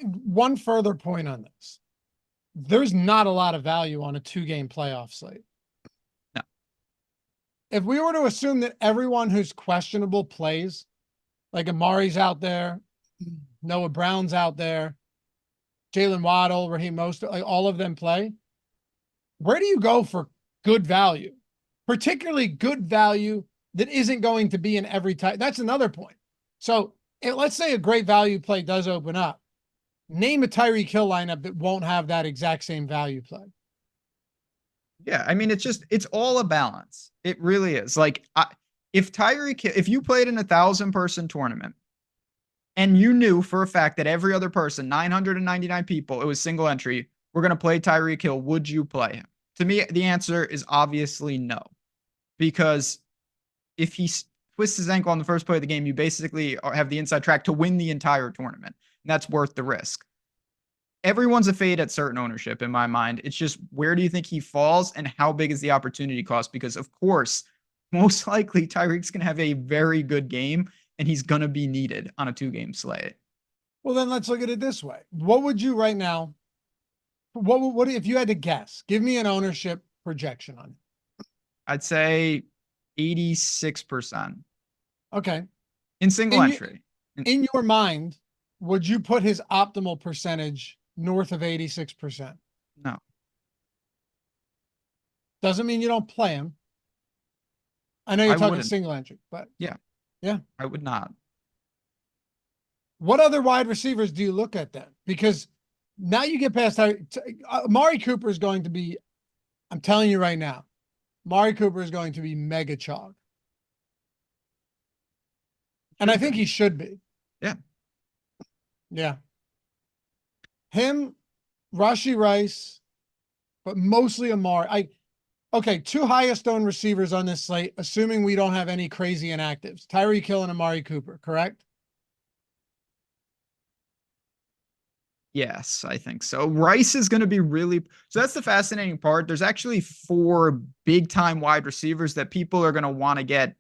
One further point on this. There's not a lot of value on a 2-game playoff slate. No. If we were to assume that everyone who's questionable plays, like Amari's out there, Noah Brown's out there, Jalen Waddle, Raheem Mostert, like all of them play, where do you go for good value? Particularly good value that isn't going to be in every type. That's another point. So let's say a great value play does open up. Name a Tyreek Hill lineup that won't have that exact same value play. Yeah, I mean, it's all a balance. It really is. Like, if you played in 1,000-person tournament and you knew for a fact that every other person, 999 people, it was single entry, we're going to play Tyreek Hill, would you play him? To me, the answer is obviously no. Because if he twists his ankle on the first play of the game, you basically have the inside track to win the entire tournament. And that's worth the risk. Everyone's a fade at certain ownership in my mind. It's just, where do you think he falls and how big is the opportunity cost? Because of course, most likely Tyreek's going to have a very good game and he's going to be needed on a 2-game slate. Well, then let's look at it this way. What would you right now, what if you had to guess? Give me an ownership projection on it. I'd say 86%. Okay. In single entry. In your mind, would you put his optimal percentage north of 86%? No. Doesn't mean you don't play him. I know you're talking single entry, but yeah, I would not. What other wide receivers do you look at then? Because now you get past Amari Cooper is going to be, I'm telling you right now, Amari Cooper is going to be mega chalk. And I think he should be. Yeah. Yeah. Him, Rashee Rice, but mostly Amari. Okay, 2 highest owned receivers on this slate, assuming we don't have any crazy inactives. Tyreek Hill and Amari Cooper, correct? Yes, I think so. Rice is going to be really, so that's the fascinating part. There's actually 4 big time wide receivers that people are going to want to get,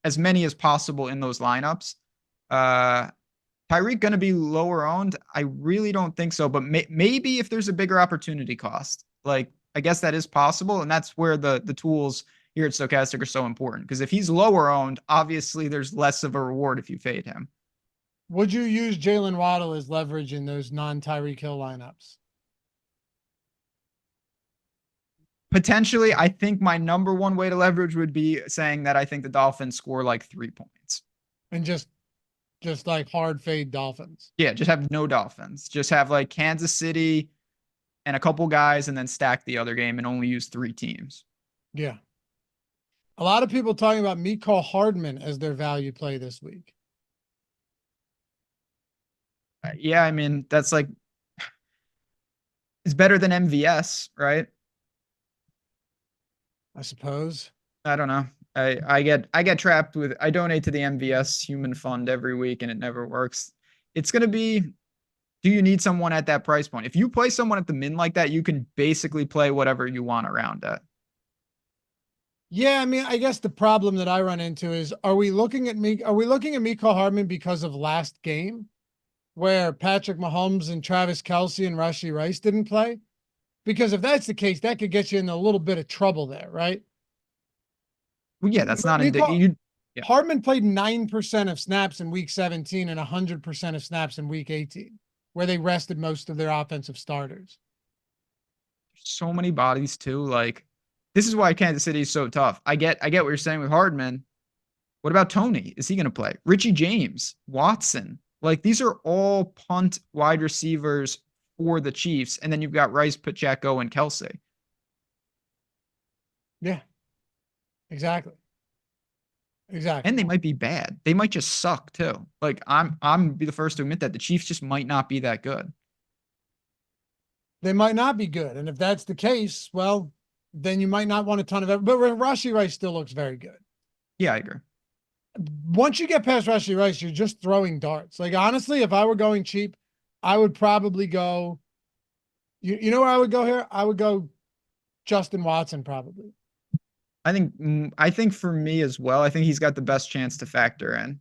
as many as possible in those lineups. Tyreek going to be lower owned? I really don't think so, but maybe if there's a bigger opportunity cost, like I guess that is possible. And that's where the tools here at Stochastic are so important. Because if he's lower owned, obviously there's less of a reward if you fade him. Would you use Jalen Waddle as leverage in those non-Tyreek Hill lineups? Potentially, I think my number one way to leverage would be saying that I think the Dolphins score like 3 points. And just like hard fade Dolphins. Yeah, just have no Dolphins. Just have like Kansas City and a couple guys and then stack the other game and only use 3 teams. Yeah. A lot of people talking about Mecole Hardman as their value play this week. Yeah, I mean, that's like, it's better than MVS, right? I suppose. I don't know. I get trapped with, I donate to the MVS human fund every week and it never works. It's going to be, do you need someone at that price point? If you play someone at the min like that, you can basically play whatever you want around it. Yeah, I mean, I guess the problem that I run into is, are we looking at Mecole Hardman because of last game where Patrick Mahomes and Travis Kelce and Rashee Rice didn't play? Because if that's the case, that could get you in a little bit of trouble there, right? Well, yeah, that's not Yeah. Hardman played 9% of snaps in week 17 and 100% of snaps in week 18, where they rested most of their offensive starters. So many bodies too. Like, this is why Kansas City is so tough. I get what you're saying with Hardman. What about Tony? Is he going to play? Richie James, Watson. Like, these are all punt wide receivers for the Chiefs. And then you've got Rice, Pacheco, and Kelce. Yeah, exactly. Exactly. And they might be bad. They might just suck too. Like, I'm be the first to admit that the Chiefs just might not be that good. They might not be good. And if that's the case, well, then you might not want a ton of it. But Rashee Rice still looks very good. Yeah, I agree. Once you get past Rashee Rice, you're just throwing darts. Like, honestly, if I were going cheap, I would probably go, you know where I would go here? I would go Justin Watson probably. I think for me as well, I think he's got the best chance to factor in.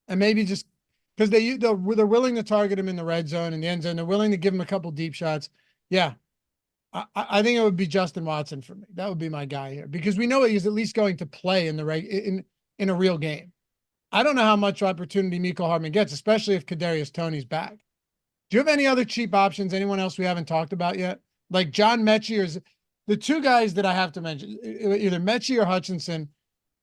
And maybe just because they're willing to target him in the red zone and the end zone. They're willing to give him a couple deep shots. Yeah. I think it would be Justin Watson for me. That would be my guy here because we know he's at least going to play in in a real game. I don't know how much opportunity Mecole Hardman gets, especially if Kadarius Toney's back. Do you have any other cheap options? Anyone else we haven't talked about yet? Like John Mechie or the two guys that I have to mention, either Mechie or Hutchinson.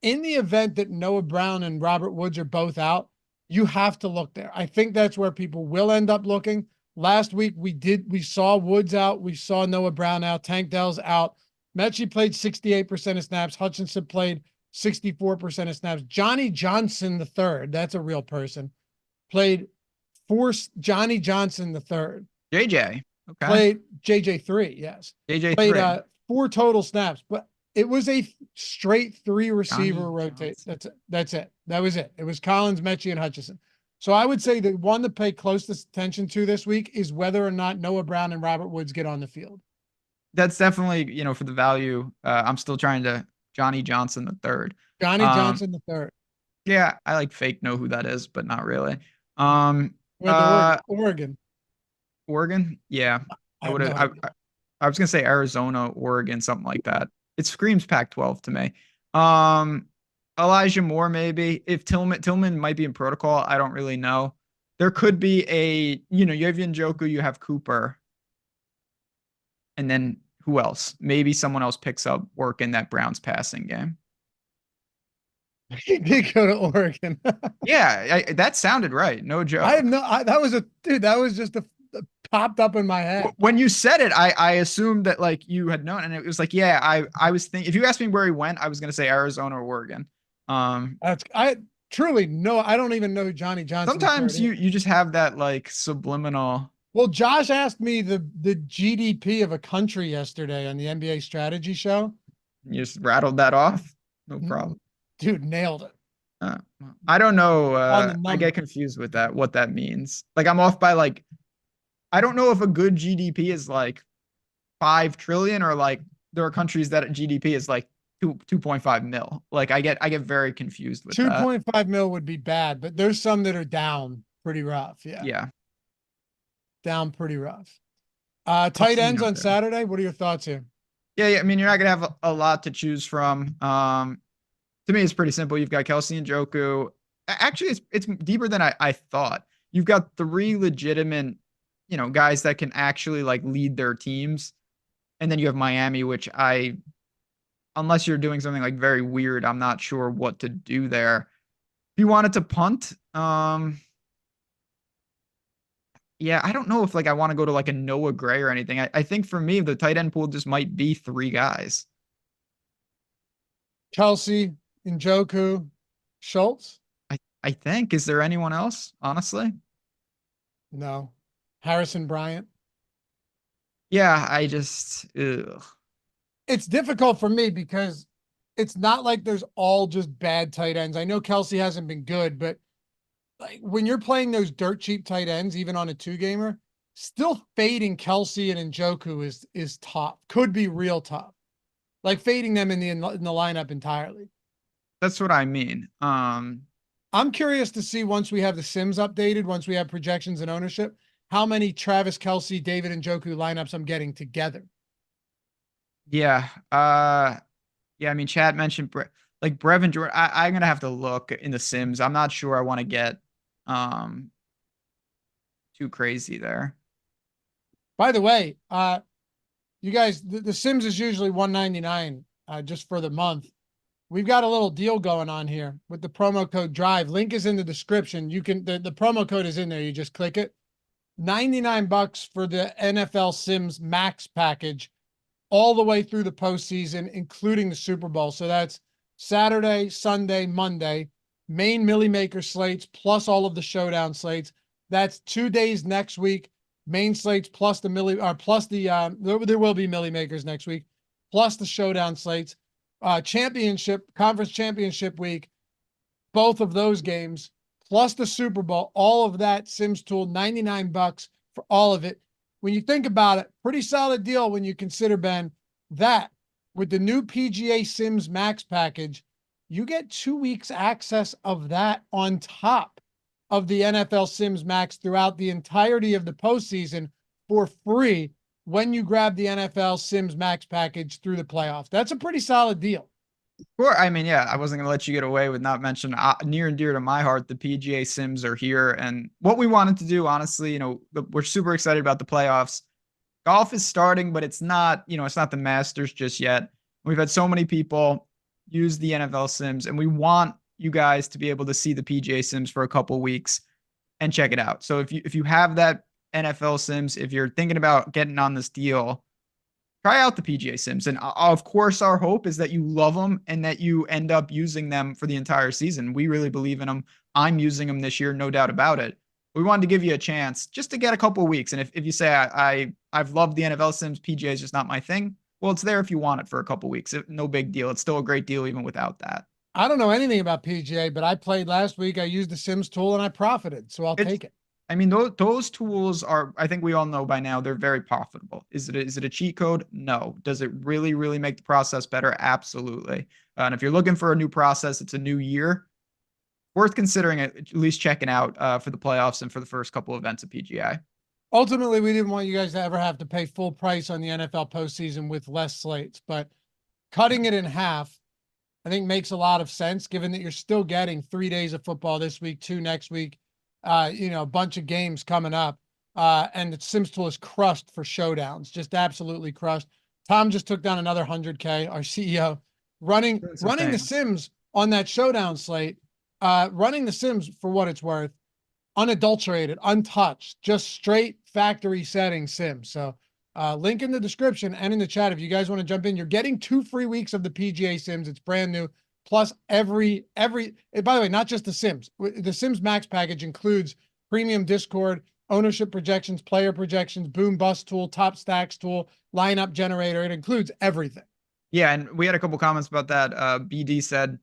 In the event that Noah Brown and Robert Woods are both out, you have to look there. I think that's where people will end up looking. Last week we saw Woods out, we saw Noah Brown out, Tank Dell's out. Mechie played 68% of snaps. Hutchinson played 64% of snaps. Johnny Johnson III, that's a real person, played Johnny Johnson III. JJ. Okay. Played JJ3, yes. JJ3. Played 4 total snaps, but it was a straight 3 receiver rotate. That's it. That was it. It was Collins, Mechie, and Hutchinson. So I would say the one to pay close attention to this week is whether or not Noah Brown and Robert Woods get on the field. That's definitely, for the value. I'm still trying to Johnny Johnson III. Johnny Johnson III. Yeah, I like fake know who that is, but not really. Oregon. Oregon? Yeah. I was gonna say Arizona, Oregon, something like that. It screams Pac-12 to me. Elijah Moore, maybe. If Tillman might be in protocol, I don't really know. There could be you have Njoku, you have Cooper. And then who else? Maybe someone else picks up work in that Browns passing game. He did go to Oregon. Yeah, that sounded right. No joke. That was just popped up in my head. When you said it, I assumed that like you had known, and it was like, yeah, I was thinking, if you asked me where he went, I was going to say Arizona or Oregon. I truly no, I don't even know who Johnny Johnson. Sometimes you just have that like subliminal. Well, Josh asked me the GDP of a country yesterday on the NBA strategy show. You just rattled that off. No problem. Dude, nailed it. I don't know. I get confused with that, what that means. Like I'm off by like, I don't know if a good GDP is like 5 trillion or like there are countries that GDP is like 2.5 mil. Like I get very confused with 2.5 mil would be bad, but there's some that are down pretty rough. Yeah. Yeah. Down pretty rough. Tight ends on Saturday. What are your thoughts here? Yeah, I mean, you're not gonna have a lot to choose from. To me, it's pretty simple. You've got Kelsey and Joku. Actually, it's deeper than I thought. You've got three legitimate, guys that can actually like lead their teams, and then you have Miami, which unless you're doing something like very weird, I'm not sure what to do there. If you wanted to punt, yeah, I don't know if like I want to go to like a Noah Gray or anything. I think for me, the tight end pool just might be three guys. Kelsey, Njoku, Schultz? I think. Is there anyone else, honestly? No. Harrison Bryant? Yeah, I just ugh. It's difficult for me because it's not like there's all just bad tight ends. I know Kelsey hasn't been good, but like when you're playing those dirt cheap tight ends, even on a two gamer, still fading Kelsey and Njoku is tough. Could be real tough. Like fading them in the lineup entirely. That's what I mean. I'm curious to see once we have the Sims updated, once we have projections and ownership, how many Travis Kelsey, David Njoku lineups I'm getting together. Yeah. Yeah, I mean, Chad mentioned like Brevin Jordan. I'm gonna have to look in the Sims. I'm not sure I want to get um too crazy there. By the way, you guys, the Sims is usually 199 just for the month. We've got a little deal going on here with the promo code drive. Link is in the description. You can the promo code is in there. You just click it. 99 bucks for the NFL Sims Max package all the way through the postseason, including the Super Bowl. So that's Saturday, Sunday, Monday, main Millie Maker slates plus all of the showdown slates. That's 2 days next week, main slates plus the Millie plus the there will be Millie Makers next week, plus the showdown slates. Championship, conference championship week, both of those games, plus the Super Bowl, all of that Sims tool, 99 bucks for all of it. When you think about it, pretty solid deal when you consider, Ben, that with the new PGA Sims Max package, you get 2 weeks access of that on top of the NFL Sims Max throughout the entirety of the postseason for free when you grab the NFL Sims Max package through the playoffs. That's a pretty solid deal. Sure. I mean, yeah, I wasn't going to let you get away with not mentioning near and dear to my heart. The PGA Sims are here. And what we wanted to do, honestly, we're super excited about the playoffs. Golf is starting, but it's not, it's not the Masters just yet. We've had so many people use the NFL Sims, and we want you guys to be able to see the PGA Sims for a couple weeks and check it out. So if you have that NFL Sims, if you're thinking about getting on this deal, try out the PGA Sims. And of course, our hope is that you love them and that you end up using them for the entire season. We really believe in them. I'm using them this year, no doubt about it. We wanted to give you a chance just to get a couple of weeks. And if you say I've loved the NFL Sims, PGA is just not my thing, well, it's there if you want it for a couple of weeks. No big deal. It's still a great deal even without that. I don't know anything about PGA, but I played last week. I used the Sims tool and I profited, so I'll It's take it. I mean, those tools are, I think we all know by now, they're very profitable. Is it a cheat code? No. Does it really, really make the process better? Absolutely. And if you're looking for a new process, it's a new year, worth considering it, at least checking out for the playoffs and for the first couple events of PGI. Ultimately, we didn't want you guys to ever have to pay full price on the NFL postseason with less slates, but cutting it in half, I think makes a lot of sense given that you're still getting 3 days of football this week, two next week, a bunch of games coming up. And the Sims tool is crushed for showdowns, just absolutely crushed. Tom just took down another 100K, our CEO, running the Sims on that showdown slate, running the Sims for what it's worth, unadulterated, untouched, just straight factory setting Sims. So link in the description and in the chat if you guys want to jump in. You're getting 2 free weeks of the PGA Sims. It's brand new. Plus every by the way, not just the Sims. The Sims Max package includes premium Discord, ownership projections, player projections, boom bust tool, top stacks tool, lineup generator. It includes everything. Yeah, and we had a couple comments about that. BD said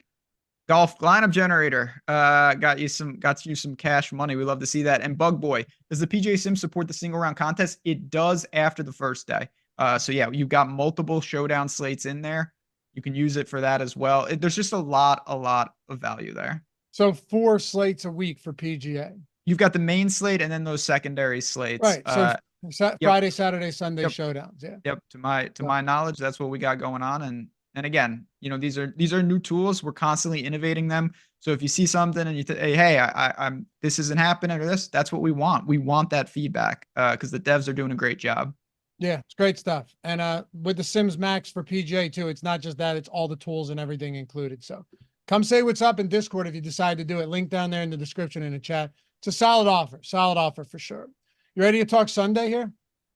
golf lineup generator got you some cash money. We love to see that. And Bug Boy, does the PGA Sim support the single round contest? It does after the first day. So yeah, you've got multiple showdown slates in there. You can use it for that as well. There's just a lot of value there. So 4 slates a week for PGA. You've got the main slate and then those secondary slates. Right. So Yep. Friday, Saturday, Sunday Yep. showdowns. Yeah. Yep. To So, my knowledge, that's what we got going on. And again, these are new tools. We're constantly innovating them. So if you see something and hey, I'm this isn't happening or that's what we want. We want that feedback because the devs are doing a great job. yeah, it's great stuff. And with the Sims Max for PGA too, it's not just that, it's all the tools and everything included. So come say what's up in Discord if you decide to do it. Link down there in the description in the chat. It's a solid offer for sure. You ready to talk Sunday here?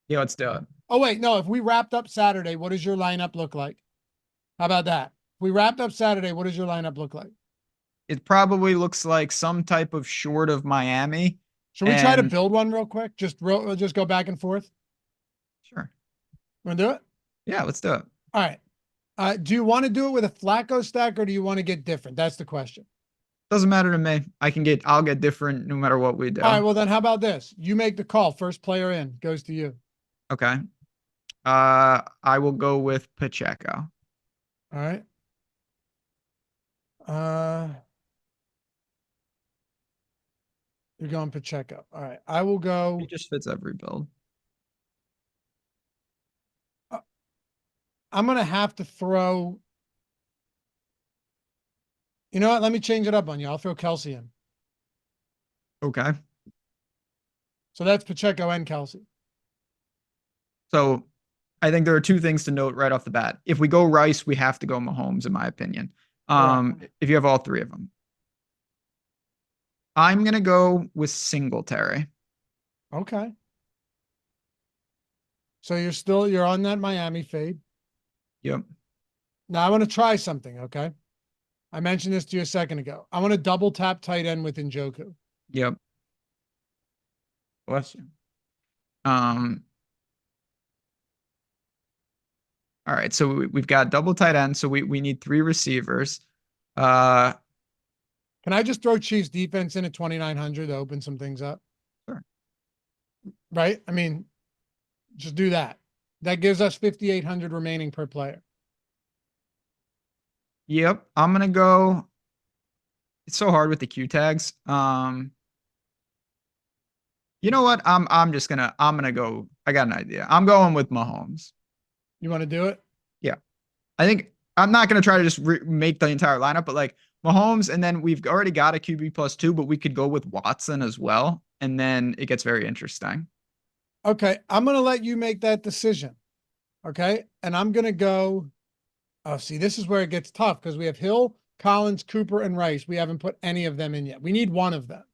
Yeah, let's do it. Oh, wait, no, if we wrapped up Saturday, what does your lineup look like? How about that? If we wrapped up Saturday, what does your lineup look like? It probably looks like some type of short of Miami. Should we try to build one real quick? Just go back and forth. Sure. Want to do it? Yeah, let's do it. All right. Do you want to do it with a Flacco stack or do you want to get different? That's the question. Doesn't matter to me. I'll get different no matter what we do. All right. Well, then how about this? You make the call. First player in goes to you. Okay. I will go with Pacheco. All right. You're going Pacheco. All right. I will go. He just fits every build. I'm going to have to throw. You know what? Let me change it up on you. I'll throw Kelsey in. Okay. So that's Pacheco and Kelsey. So I think there are two things to note right off the bat. If we go Rice, we have to go Mahomes, in my opinion. If you have all three of them. I'm going to go with Singletary. Okay. So you're on that Miami fade. Yep. Now I want to try something, okay? I mentioned this to you a second ago. I want to double tap tight end with Njoku. Yep. Bless you. All right, so we've got double tight end, so we need three receivers. Can I just throw Chiefs defense in at 2,900 to open some things up? Sure. Right? I mean, just do that. That gives us 5,800 remaining per player. Yep, I'm gonna go. It's so hard with the Q tags. You know what? I'm gonna go. I got an idea. I'm going with Mahomes. You want to do it? Yeah, I think I'm not gonna try to just make the entire lineup, but like Mahomes, and then we've already got a QB +2, but we could go with Watson as well, and then it gets very interesting. Okay, I'm gonna let you make that decision. Okay, and I'm gonna go. Oh, see, this is where it gets tough because we have Hill, Collins, Cooper, and Rice. We haven't put any of them in yet. We need one of them.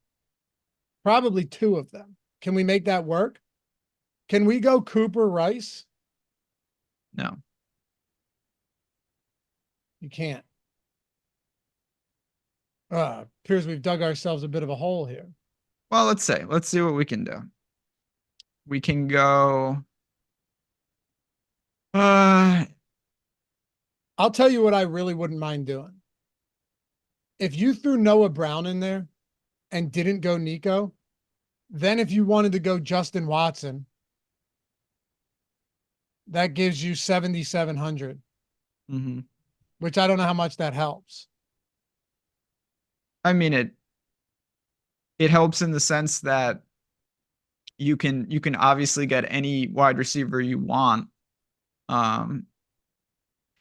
Probably two of them. Can we make that work? Can we go Cooper, Rice? No. You can't. Appears we've dug ourselves a bit of a hole here. Well, let's see what we can do. We can go. I'll tell you what I really wouldn't mind doing. If you threw Noah Brown in there and didn't go Nico, then if you wanted to go Justin Watson, that gives you 7,700, which I don't know how much that helps. I mean, it helps in the sense that you can obviously get any wide receiver you want.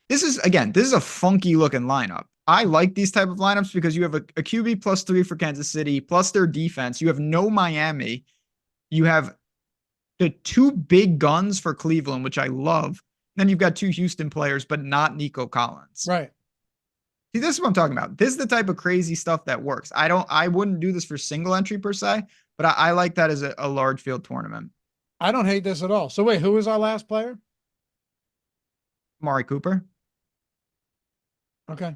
This is a funky looking lineup. I like these type of lineups because you have a QB +3 for Kansas City, plus their defense. You have no Miami. You have the two big guns for Cleveland, which I love. Then you've got two Houston players, but not Nico Collins. Right. See, this is what I'm talking about. This is the type of crazy stuff that works. I wouldn't do this for single entry per se, but I like that as a large field tournament. I don't hate this at all. So wait, who was our last player? Amari Cooper. Okay.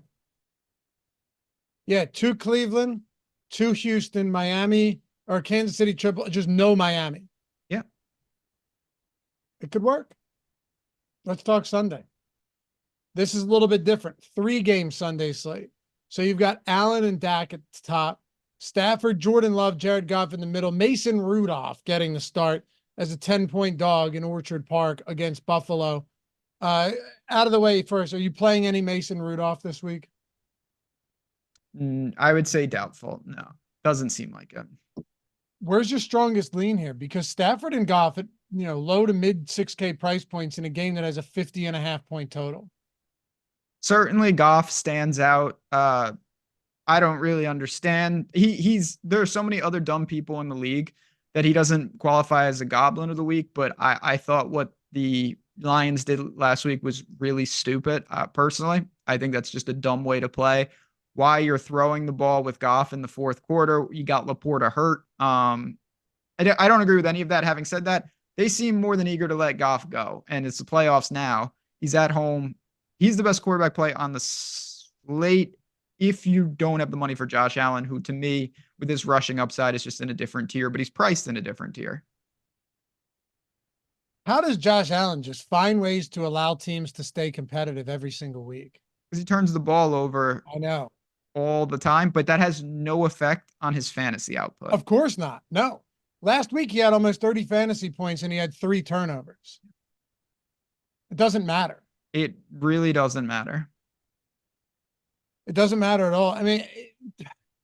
Yeah, two Cleveland, two Houston, Miami, or Kansas City triple, just no Miami. Yeah. It could work. Let's talk Sunday. This is a little bit different. 3-game Sunday slate. So you've got Allen and Dak at the top, Stafford, Jordan Love, Jared Goff in the middle, Mason Rudolph getting the start as a 10-point dog in Orchard Park against Buffalo. Out of the way first, are you playing any Mason Rudolph this week? I would say doubtful. No, doesn't seem like it. Where's your strongest lean here? Because Stafford and Goff, low to mid 6K price points in a game that has a 50.5 point total. Certainly Goff stands out. I don't really understand. There are so many other dumb people in the league that he doesn't qualify as a goblin of the week, but I thought what the Lions did last week was really stupid. Personally, I think that's just a dumb way to play. Why you're throwing the ball with Goff in the fourth quarter? You got Laporta hurt. I don't agree with any of that. Having said that, they seem more than eager to let Goff go, and it's the playoffs now. He's at home. He's the best quarterback play on the slate. If you don't have the money for Josh Allen, who to me, with his rushing upside, is just in a different tier, but he's priced in a different tier. How does Josh Allen just find ways to allow teams to stay competitive every single week? Because he turns the ball over I know. all the time, but that has no effect on his fantasy output. Of course not. No. Last week he had almost 30 fantasy points and he had 3 turnovers. It doesn't matter. It really doesn't matter. It doesn't matter at all. I mean,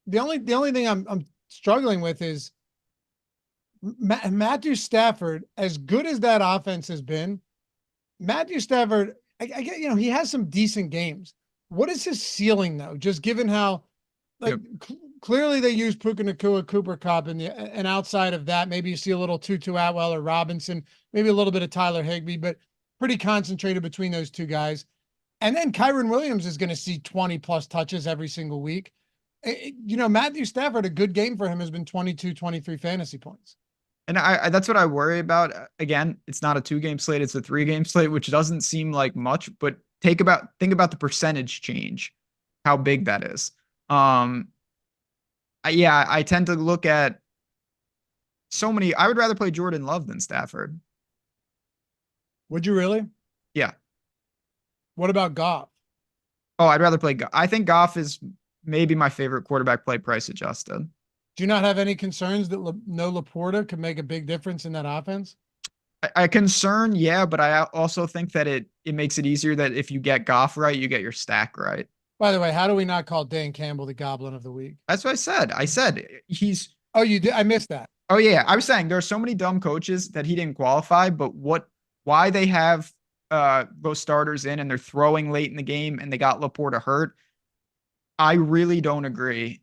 the only thing I'm struggling with is Matthew Stafford. As good as that offense has been, Matthew Stafford, I get, he has some decent games. What is his ceiling though? Just given how, clearly they use Puka Nacua, Cooper Kupp, and outside of that, maybe you see a little Tutu Atwell or Robinson, maybe a little bit of Tyler Higbee, but pretty concentrated between those two guys. And then Kyron Williams is going to see 20 plus touches every single week. Matthew Stafford, a good game for him has been 22, 23 fantasy points. And I that's what I worry about. Again, it's not a 2-game slate, it's a 3-game slate, which doesn't seem like much, but think about the percentage change, how big that is. I tend to look at so many. I would rather play Jordan Love than Stafford. Would you really? Yeah. What about Goff? Oh, I'd rather play Goff. I think Goff is maybe my favorite quarterback play price adjusted. Do you not have any concerns that no Laporta could make a big difference in that offense? I concern, yeah, but I also think that it makes it easier that if you get Goff right, you get your stack right. By the way, how do we not call Dan Campbell the Goblin of the Week? That's what I said. I said he's. Oh, you did? I missed that. Oh yeah, I was saying there are so many dumb coaches that he didn't qualify, but why they have those starters in and they're throwing late in the game and they got Laporta hurt. I really don't agree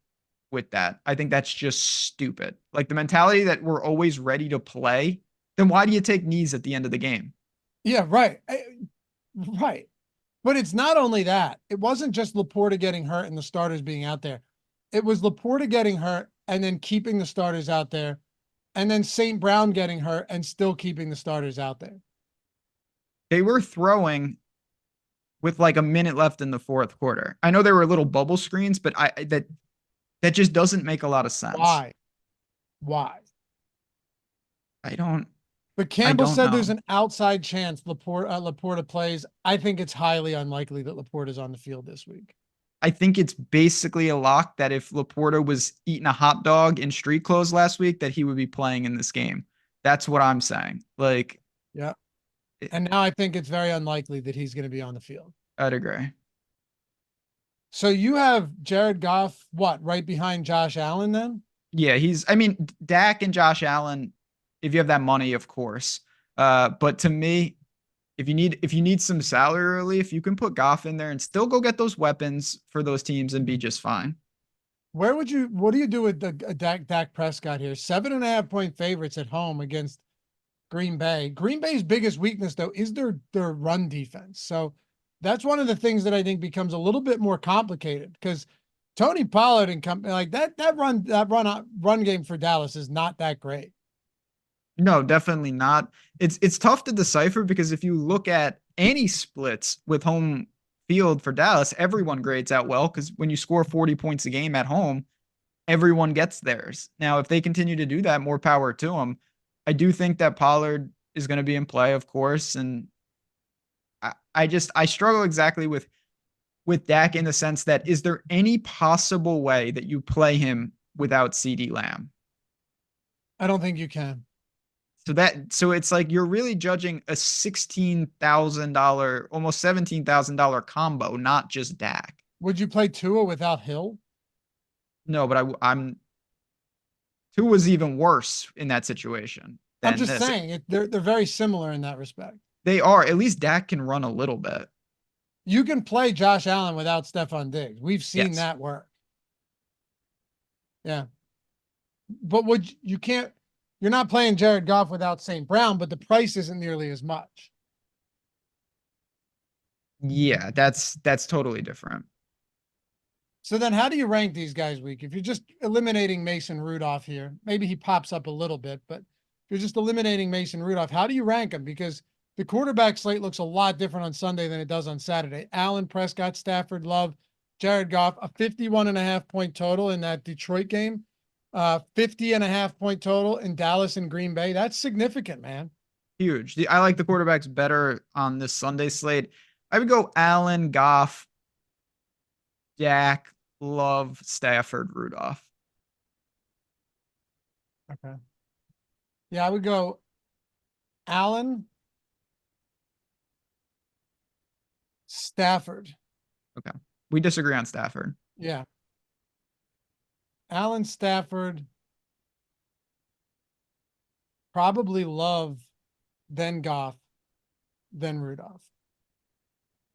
with that. I think that's just stupid. Like the mentality that we're always ready to play, then why do you take knees at the end of the game? Yeah, right. Right. But it's not only that. It wasn't just Laporta getting hurt and the starters being out there. It was Laporta getting hurt and then keeping the starters out there, and then St. Brown getting hurt and still keeping the starters out there. They were throwing with like a minute left in the fourth quarter. I know there were little bubble screens, but that just doesn't make a lot of sense. Why? But Campbell said there's an outside chance Laporta plays. I think it's highly unlikely that Laporta's on the field this week. I think it's basically a lock that if Laporta was eating a hot dog in street clothes last week, that he would be playing in this game. That's what I'm saying. Like, yeah. And now I think it's very unlikely that he's going to be on the field. I'd agree. So you have Jared Goff, right behind Josh Allen then? Yeah, Dak and Josh Allen, if you have that money, of course. But to me, if you need some salary relief, you can put Goff in there and still go get those weapons for those teams and be just fine. What do you do with the Dak Prescott here? 7.5 point favorites at home against Green Bay. Green Bay's biggest weakness though is their run defense. So that's one of the things that I think becomes a little bit more complicated because Tony Pollard and company like that run game for Dallas is not that great. No, definitely not. It's tough to decipher because if you look at any splits with home field for Dallas, everyone grades out well because when you score 40 points a game at home, everyone gets theirs. Now, if they continue to do that, more power to them. I do think that Pollard is going to be in play, of course, and I struggle exactly with Dak in the sense that is there any possible way that you play him without CeeDee Lamb? I don't think you can. So it's like you're really judging a $16,000, almost $17,000 combo, not just Dak. Would you play Tua without Hill? No, but I'm Tua's even worse in that situation. I'm than just this. saying they're very similar in that respect. They are. At least Dak can run a little bit. You can play Josh Allen without Stephon Diggs. We've seen Yes. that work. Yeah. But would you can't you're not playing Jared Goff without St. Brown, but the price isn't nearly as much. Yeah, that's totally different. So then how do you rank these guys week? If you're just eliminating Mason Rudolph here, maybe he pops up a little bit, but if you're just eliminating Mason Rudolph, how do you rank him? Because the quarterback slate looks a lot different on Sunday than it does on Saturday. Allen, Prescott, Stafford, Love, Jared Goff, a 51.5 point total in that Detroit game, 50.5 point total in Dallas and Green Bay. That's significant, man. Huge. I like the quarterbacks better on this Sunday slate. I would go Allen, Goff, Dak, Love, Stafford, Rudolph. Okay. Yeah, I would go Allen, Stafford. Okay. We disagree on Stafford. Yeah. Allen, Stafford, probably Love, then Goff, then Rudolph.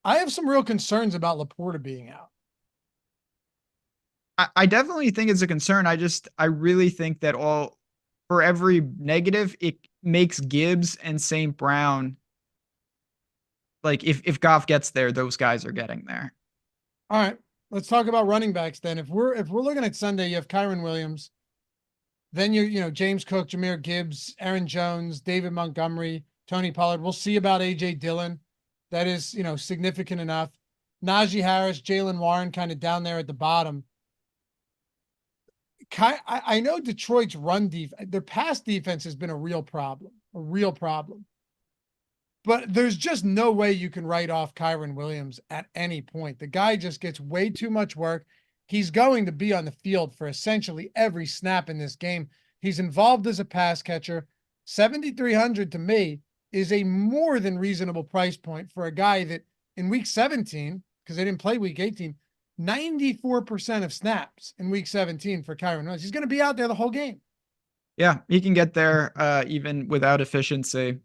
I have some real concerns about Laporta being out. I definitely think it's a concern. I really think that for every negative, it makes Gibbs and St. Brown, like if Goff gets there, those guys are getting there. All right, let's talk about running backs then. If we're looking at Sunday, you have Kyron Williams, then James Cook, Jahmyr Gibbs, Aaron Jones, David Montgomery, Tony Pollard. We'll see about AJ Dillon. That is significant enough. Najee Harris, Jalen Warren, kind of down there at the bottom. I know Detroit's their pass defense has been a real problem. But there's just no way you can write off Kyron Williams at any point. The guy just gets way too much work. He's going to be on the field for essentially every snap in this game. He's involved as a pass catcher. 7,300 to me is a more than reasonable price point for a guy that in week 17, because they didn't play week 18, 94% of snaps in week 17 for Kyron Williams. He's going to be out there the whole game. Yeah, he can get there even without efficiency.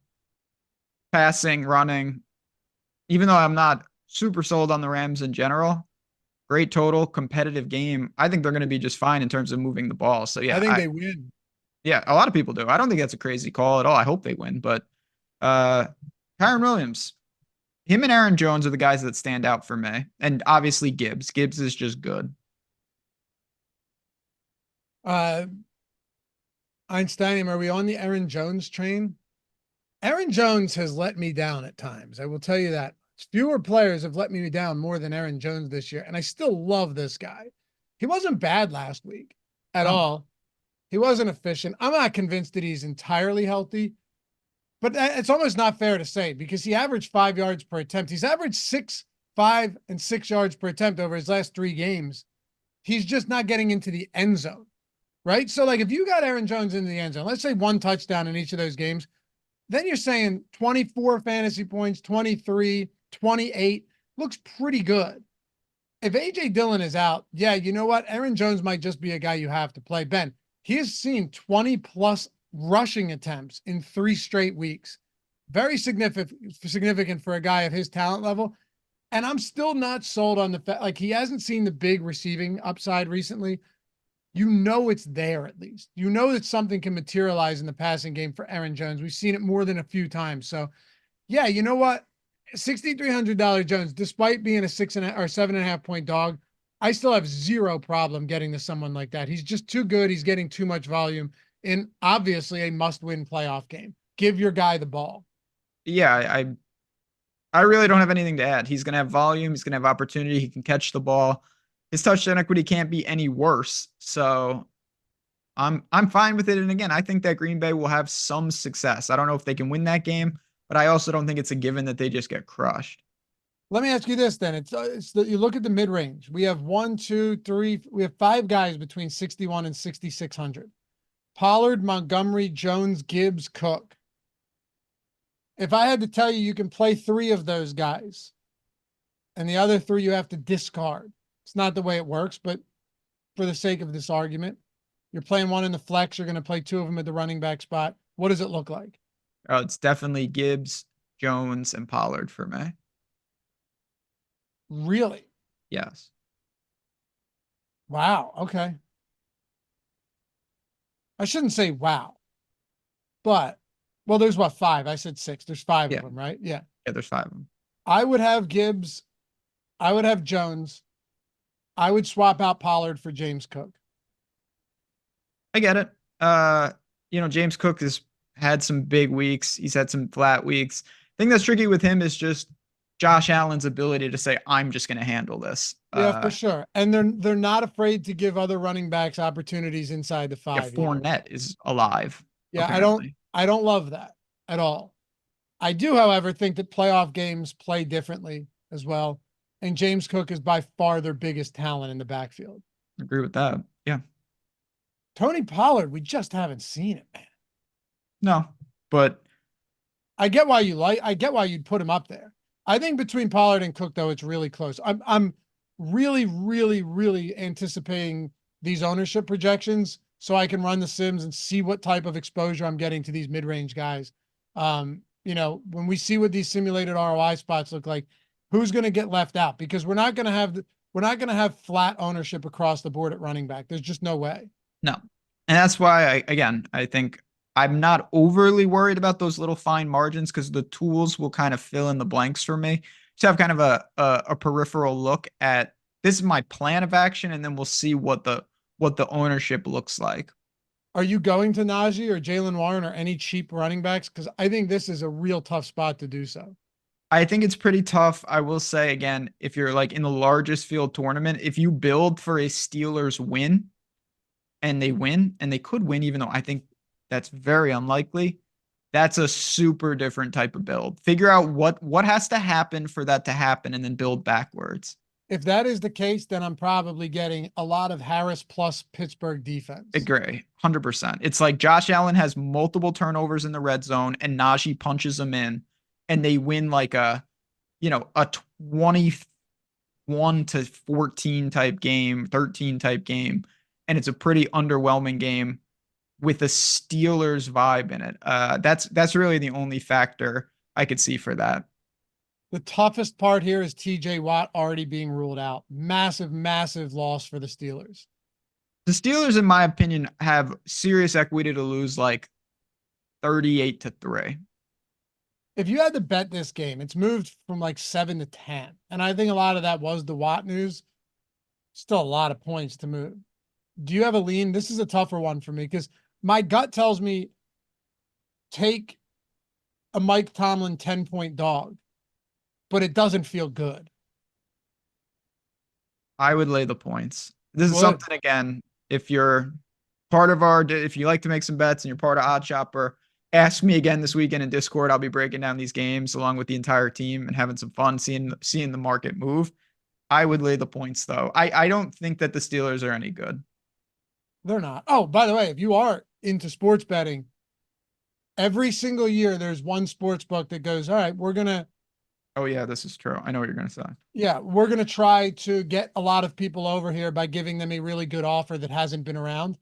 Passing, running. Even though I'm not super sold on the Rams in general, great total, competitive game. I think they're going to be just fine in terms of moving the ball. So yeah, I think they win. Yeah, a lot of people do. I don't think that's a crazy call at all. I hope they win, but Kyron Williams, him and Aaron Jones are the guys that stand out for me. And obviously Gibbs. Gibbs is just good. Einstein, are we on the Aaron Jones train? Aaron Jones has let me down at times. I will tell you that. Fewer players have let me down more than Aaron Jones this year, and I still love this guy. He wasn't bad last week at all. He wasn't efficient. I'm not convinced that he's entirely healthy, but it's almost not fair to say because he averaged 5 yards per attempt. He's averaged 6, 5, and 6 yards per attempt over his last 3 games. He's just not getting into the end zone, right? So like if you got Aaron Jones into the end zone, let's say 1 touchdown in each of those games, then you're saying 24 fantasy points, 23, 28 looks pretty good. If AJ Dillon is out, yeah, you know what? Aaron Jones might just be a guy you have to play. Ben, he has seen 20 plus rushing attempts in 3 straight weeks. Very significant for a guy of his talent level. And I'm still not sold on the fact, like he hasn't seen the big receiving upside recently. It's there at least. That something can materialize in the passing game for Aaron Jones. We've seen it more than a few times. So, yeah, you know what? $6,300 Jones, despite being a 6.5 or 7.5 point dog, I still have zero problem getting to someone like that. He's just too good. He's getting too much volume in obviously a must-win playoff game. Give your guy the ball. Yeah, I really don't have anything to add. He's going to have volume. He's going to have opportunity. He can catch the ball. His touchdown equity can't be any worse. So I'm fine with it. And again, I think that Green Bay will have some success. I don't know if they can win that game, but I also don't think it's a given that they just get crushed. Let me ask you this then. You look at the mid-range. We have 1, 2, 3. We have 5 guys between 61 and 6,600. Pollard, Montgomery, Jones, Gibbs, Cook. If I had to tell you, you can play 3 of those guys and the other 3 you have to discard. It's not the way it works, but for the sake of this argument, you're playing 1 in the flex. You're going to play 2 of them at the running back spot. What does it look like? Oh, it's definitely Gibbs, Jones, and Pollard for me. Really? Yes. Wow. Okay. I shouldn't say wow, but well, there's what, five? I said six. There's five of Yeah. them, right? Yeah. Yeah, there's five of them. I would have Gibbs. I would have Jones. I would swap out Pollard for James Cook. I get it. James Cook has had some big weeks. He's had some flat weeks. I think that's tricky with him is just Josh Allen's ability to say, I'm just going to handle this. Yeah, for sure. And they're not afraid to give other running backs opportunities inside the Yeah, five either. Fournette is alive, Yeah, apparently. I don't love that at all. I do, however, think that playoff games play differently as well. And James Cook is by far their biggest talent in the backfield. Agree with that. Yeah. Tony Pollard, we just haven't seen it, man. No, but I get why you'd put him up there. I think between Pollard and Cook, though, it's really close. I'm really, really, really anticipating these ownership projections so I can run the sims and see what type of exposure I'm getting to these mid-range guys. When we see what these simulated ROI spots look like, who's going to get left out? Because we're not going to have flat ownership across the board at running back. There's just no way. no. And that's why I think I'm not overly worried about those little fine margins because the tools will kind of fill in the blanks for me. To have kind of a peripheral look at this is my plan of action, and then we'll see what the ownership looks like. Are you going to Najee or Jalen Warren or any cheap running backs? Because I think this is a real tough spot to do so. I think it's pretty tough. I will say again, if you're like in the largest field tournament, if you build for a Steelers win and they win, and they could win, even though I think that's very unlikely, that's a super different type of build. Figure out what has to happen for that to happen and then build backwards. If that is the case, then I'm probably getting a lot of Harris plus Pittsburgh defense. Agree. 100%. It's like Josh Allen has multiple turnovers in the red zone and Najee punches them in and they win like a 21-14 type game, 13 type game. And it's a pretty underwhelming game with a Steelers vibe in it. That's really the only factor I could see for that. The toughest part here is TJ Watt already being ruled out. Massive, massive loss for the Steelers. The Steelers, in my opinion, have serious equity to lose like 38-3. If you had to bet this game, it's moved from like 7 to 10. And I think a lot of that was the Watt news. Still a lot of points to move. Do you have a lean? This is a tougher one for me because my gut tells me take a Mike Tomlin 10-point dog, but it doesn't feel good. I would lay the points. This is something, again, if you're if you like to make some bets and you're part of Odd Shopper, ask me again this weekend in Discord. I'll be breaking down these games along with the entire team and having some fun seeing the market move. I would lay the points though. I don't think that the Steelers are any good. They're not. Oh, by the way, if you are into sports betting, every single year there's one sports book that goes, all right, we're going to. Oh, yeah, this is true. I know what you're going to say. Yeah, we're going to try to get a lot of people over here by giving them a really good offer that hasn't been around.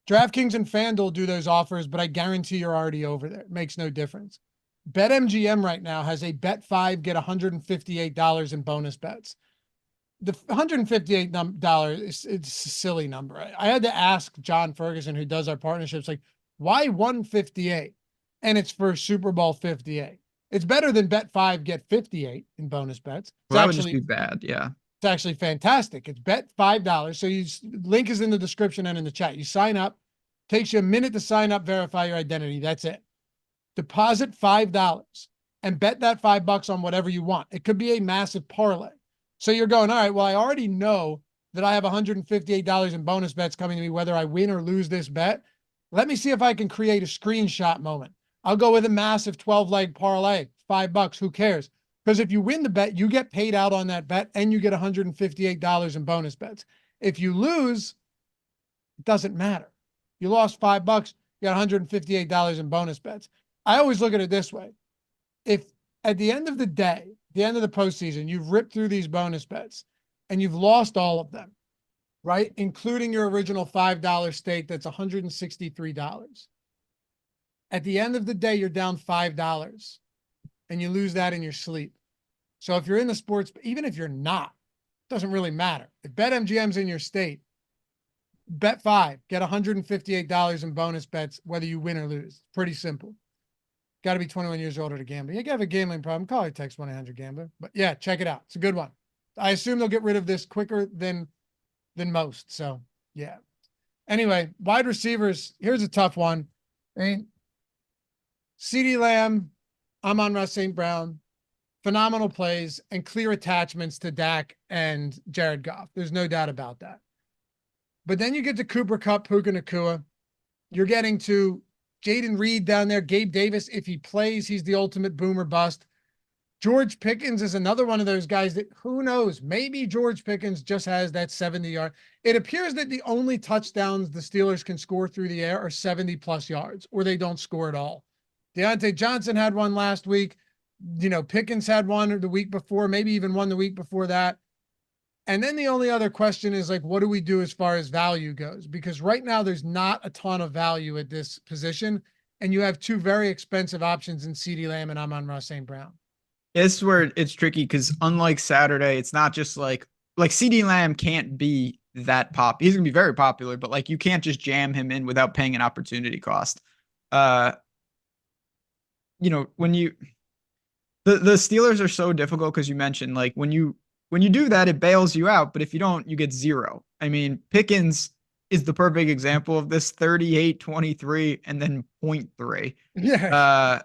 DraftKings and FanDuel do those offers, but I guarantee you're already over there. It makes no difference. BetMGM right now has a bet 5, get $158 in bonus bets. The $158 it's a silly number. I had to ask John Ferguson, who does our partnerships, like, why 158? And it's for Super Bowl 58. It's better than bet 5, get 58 in bonus bets. Well, that would just be bad. Yeah. It's actually fantastic. It's bet $5. So link is in the description and in the chat. You sign up, takes you a minute to sign up, verify your identity. That's it. Deposit $5 and bet that $5 on whatever you want. It could be a massive parlay. So you're going, all right, well, I already know that I have $158 in bonus bets coming to me, whether I win or lose this bet. Let me see if I can create a screenshot moment. I'll go with a massive 12-leg parlay, $5. Who cares? Because if you win the bet, you get paid out on that bet and you get $158 in bonus bets. If you lose, it doesn't matter. You lost $5, you got $158 in bonus bets. I always look at it this way. If at the end of the day, the end of the postseason, you've ripped through these bonus bets and you've lost all of them, right? Including your original $5 stake, that's $163. At the end of the day, you're down $5 and you lose that in your sleep. So if you're in the sports, even if you're not, it doesn't really matter. If BetMGM's in your state, bet 5, get $158 in bonus bets, whether you win or lose. Pretty simple. Got to be 21 years older to gamble. You have a gambling problem, call or text 1-800-GAMBLER. But yeah, check it out. It's a good one. I assume they'll get rid of this quicker than most. So yeah. Anyway, wide receivers. Here's a tough one. I mean, CeeDee Lamb, Amon-Ra St. Brown, phenomenal plays and clear attachments to Dak and Jared Goff. There's no doubt about that. But then you get to Cooper Kupp, Puka Nacua. You're getting to Jaden Reed down there. Gabe Davis, if he plays, he's the ultimate boomer bust. George Pickens is another one of those guys that, who knows, maybe George Pickens just has that 70-yard. It appears that the only touchdowns the Steelers can score through the air are 70-plus yards, or they don't score at all. Deontay Johnson had one last week. Pickens had one the week before, maybe even one the week before that. And then the only other question is, like, what do we do as far as value goes? Because right now there's not a ton of value at this position, and you have two very expensive options in CeeDee Lamb and Amon-Ra St. Brown. This is where it's tricky because unlike Saturday, it's not just like CeeDee Lamb can't be that pop. He's gonna be very popular, but like you can't just jam him in without paying an opportunity cost. When the Steelers are so difficult because you mentioned like when you do that, it bails you out, but if you don't, you get 0. I mean, Pickens is the perfect example of this: 38, 23, and then 0.3. Yeah.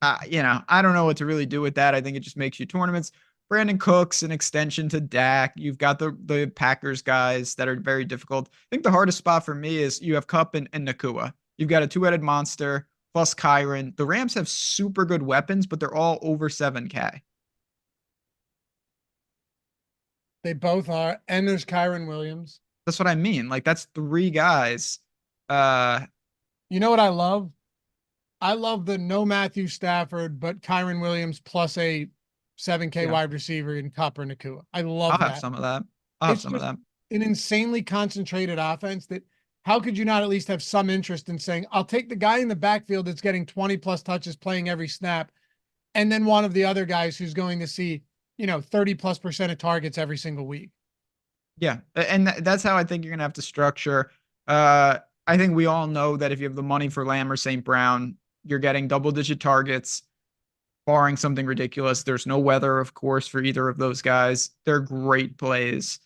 I don't know what to really do with that. I think it just makes you tournaments. Brandon Cooks, an extension to Dak. You've got the Packers guys that are very difficult. I think the hardest spot for me is you have Kupp and Nacua. You've got a two-headed monster plus Kyron. The Rams have super good weapons, but they're all over 7K. They both are. And there's Kyron Williams. That's what I mean. Like, that's 3 guys. You know what I love? I love the no Matthew Stafford, but Kyron Williams plus a 7K wide receiver in Kupp or Nacua. I love that. I'll have some of that. It's an insanely concentrated offense that how could you not at least have some interest in saying, I'll take the guy in the backfield that's getting 20-plus touches playing every snap, and then one of the other guys who's going to see 30+% of targets every single week. Yeah. And that's how I think you're going to have to structure. I think we all know that if you have the money for Lamb or St. Brown, you're getting double-digit targets, barring something ridiculous. There's no weather, of course, for either of those guys. They're great plays.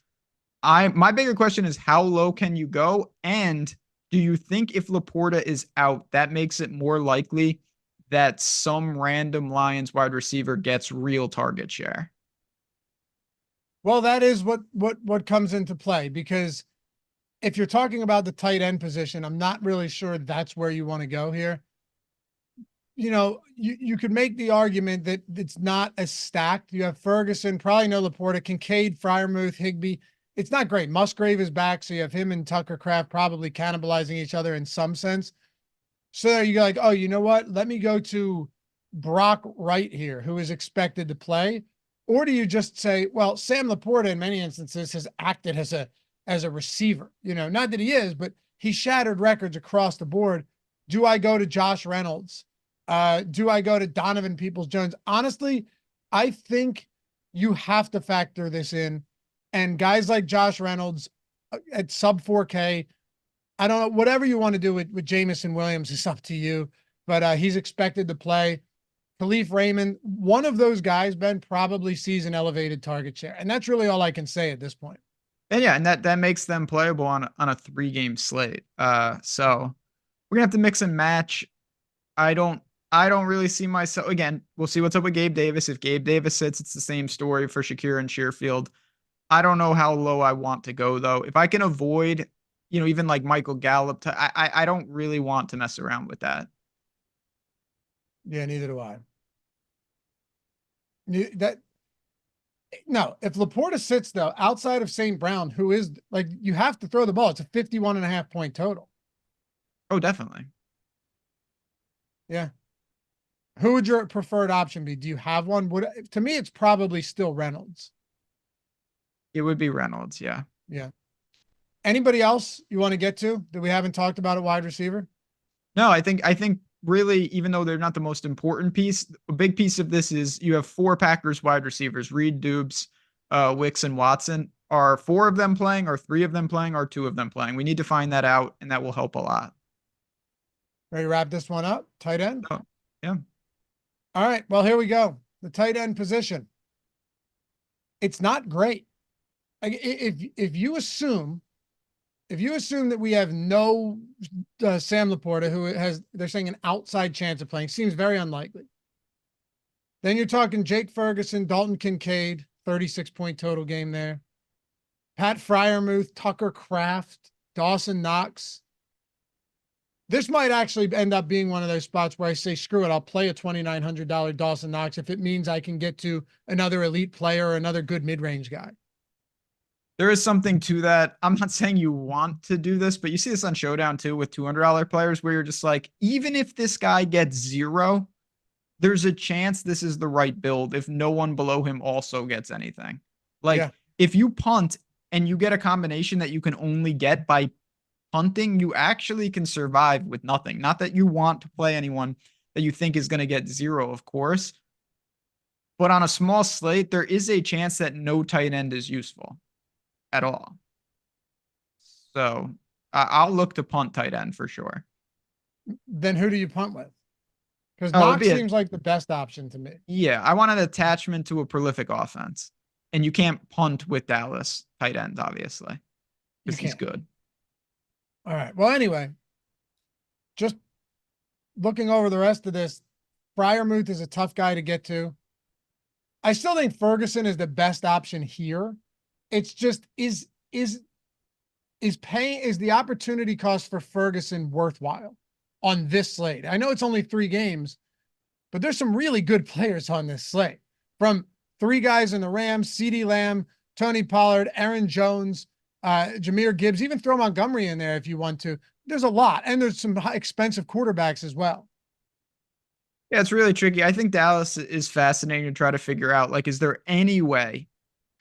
My bigger question is, how low can you go? And do you think if Laporta is out, that makes it more likely that some random Lions wide receiver gets real target share? Well, that is what comes into play, because if you're talking about the tight end position, I'm not really sure that's where you want to go here. You could make the argument that it's not as stacked. You have Ferguson, probably no Laporta, Kincaid, Freiermuth, Higbee. It's not great. Musgrave is back, so you have him and Tucker Kraft probably cannibalizing each other in some sense. So you go like, oh, you know what? Let me go to Brock Wright here, who is expected to play. Or do you just say, well, Sam Laporta in many instances has acted as a receiver, not that he is, but he shattered records across the board. Do I go to Josh Reynolds? Do I go to Donovan Peoples-Jones? Honestly, I think you have to factor this in. And guys like Josh Reynolds at sub 4K, I don't know, whatever you want to do with Jamison Williams is up to you, but he's expected to play. Khalif Raymond, one of those guys, Ben, probably sees an elevated target share. And that's really all I can say at this point. And yeah, and that makes them playable on a 3-game slate. So we're gonna have to mix and match. I don't really see myself, again, we'll see what's up with Gabe Davis. If Gabe Davis sits, it's the same story for Shakir and Shearfield. I don't know how low I want to go, though. If I can avoid, even like Michael Gallup, I don't really want to mess around with that. Yeah, neither do I. No, if Laporta sits, though, outside of St. Brown, who is, like, you have to throw the ball. It's a 51.5 point total. Oh, definitely. Yeah. Who would your preferred option be? Do you have one? To me, it's probably still Reynolds. It would be Reynolds, yeah. Yeah. Anybody else you want to get to that we haven't talked about at wide receiver? No, I think really, even though they're not the most important piece, a big piece of this is you have 4 Packers wide receivers, Reed, Dubes, Wicks, and Watson. Are 4 of them playing? Are 3 of them playing? Are 2 of them playing? We need to find that out, and that will help a lot. Ready to wrap this one up? Tight end? Oh, yeah. All right. Well, here we go. The tight end position. It's not great. Like if you assume that we have no Sam Laporta, who has, they're saying, an outside chance of playing, seems very unlikely. Then you're talking Jake Ferguson, Dalton Kincaid, 36-point total game there. Pat Freiermuth, Tucker Kraft, Dawson Knox. This might actually end up being one of those spots where I say, screw it, I'll play a $2,900 Dawson Knox if it means I can get to another elite player or another good mid-range guy. There is something to that. I'm not saying you want to do this, but you see this on Showdown too with $200 players where you're just like, even if this guy gets 0, there's a chance this is the right build if no one below him also gets anything. Like, if you punt and you get a combination that you can only get by punting, you actually can survive with nothing. Not that you want to play anyone that you think is going to get 0, of course. But on a small slate, there is a chance that no tight end is useful at all. So I'll look to punt tight end for sure. Then who do you punt with? Because Knox seems like the best option to me. Yeah, I want an attachment to a prolific offense. And you can't punt with Dallas tight end, obviously, because he's good. All right. Well, anyway, just looking over the rest of this, Freiermuth is a tough guy to get to. I still think Ferguson is the best option here. It's just, is the opportunity cost for Ferguson worthwhile on this slate? I know it's only 3 games, but there's some really good players on this slate. From 3 guys in the Rams, CeeDee Lamb, Tony Pollard, Aaron Jones, Jahmyr Gibbs, even throw Montgomery in there if you want to. There's a lot, and there's some expensive quarterbacks as well. Yeah, it's really tricky. I think Dallas is fascinating to try to figure out, like, is there any way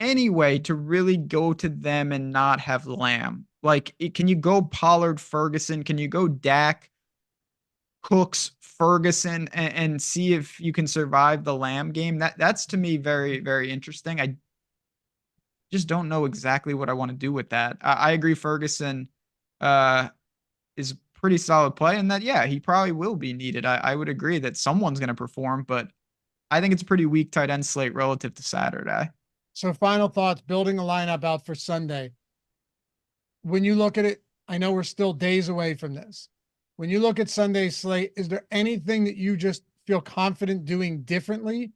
to really go to them and not have Lamb? Like, can you go Pollard, Ferguson? Can you go Dak, Cooks, Ferguson, and see if you can survive the Lamb game? That's to me very, very interesting. I just don't know exactly what I want to do with that. I agree Ferguson is pretty solid play, and that, yeah, he probably will be needed. I would agree that someone's going to perform, but I think it's a pretty weak tight end slate relative to Saturday. So final thoughts, building a lineup out for Sunday. When you look at it, I know we're still days away from this. When you look at Sunday's slate, is there anything that you just feel confident doing differently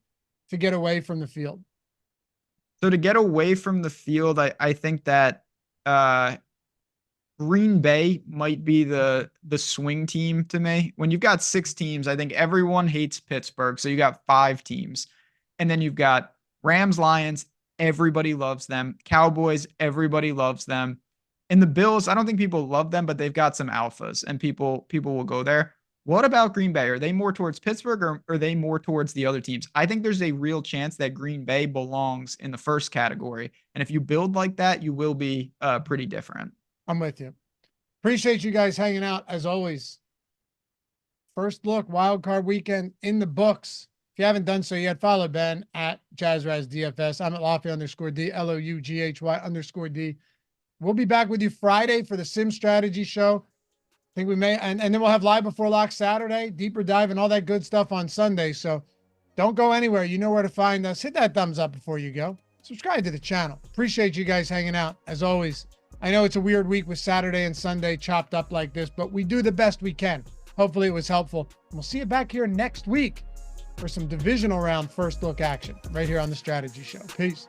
to get away from the field? So to get away from the field, I think that Green Bay might be the swing team to me. When you've got 6 teams, I think everyone hates Pittsburgh. So you got 5 teams. And then you've got Rams, Lions, everybody loves them. Cowboys, everybody loves them. And the Bills, I don't think people love them, but they've got some alphas and people will go there. What about Green Bay? Are they more towards Pittsburgh or are they more towards the other teams? I think there's a real chance that Green Bay belongs in the first category. And if you build like that, you will be pretty different. I'm with you. Appreciate you guys hanging out as always. First look, wild card weekend in the books. If you haven't done so yet, follow Ben at JazzRaz DFS. I'm at Loughran_D, LOUGHY_D. We'll be back with you Friday for the Sim Strategy Show. I think we may, and then we'll have Live Before Lock Saturday, deeper dive and all that good stuff on Sunday. So don't go anywhere. You know where to find us. Hit that thumbs up before you go. Subscribe to the channel. Appreciate you guys hanging out as always. I know it's a weird week with Saturday and Sunday chopped up like this, but we do the best we can. Hopefully it was helpful. We'll see you back here next week for some divisional round first look action right here on the Strategy Show. Peace.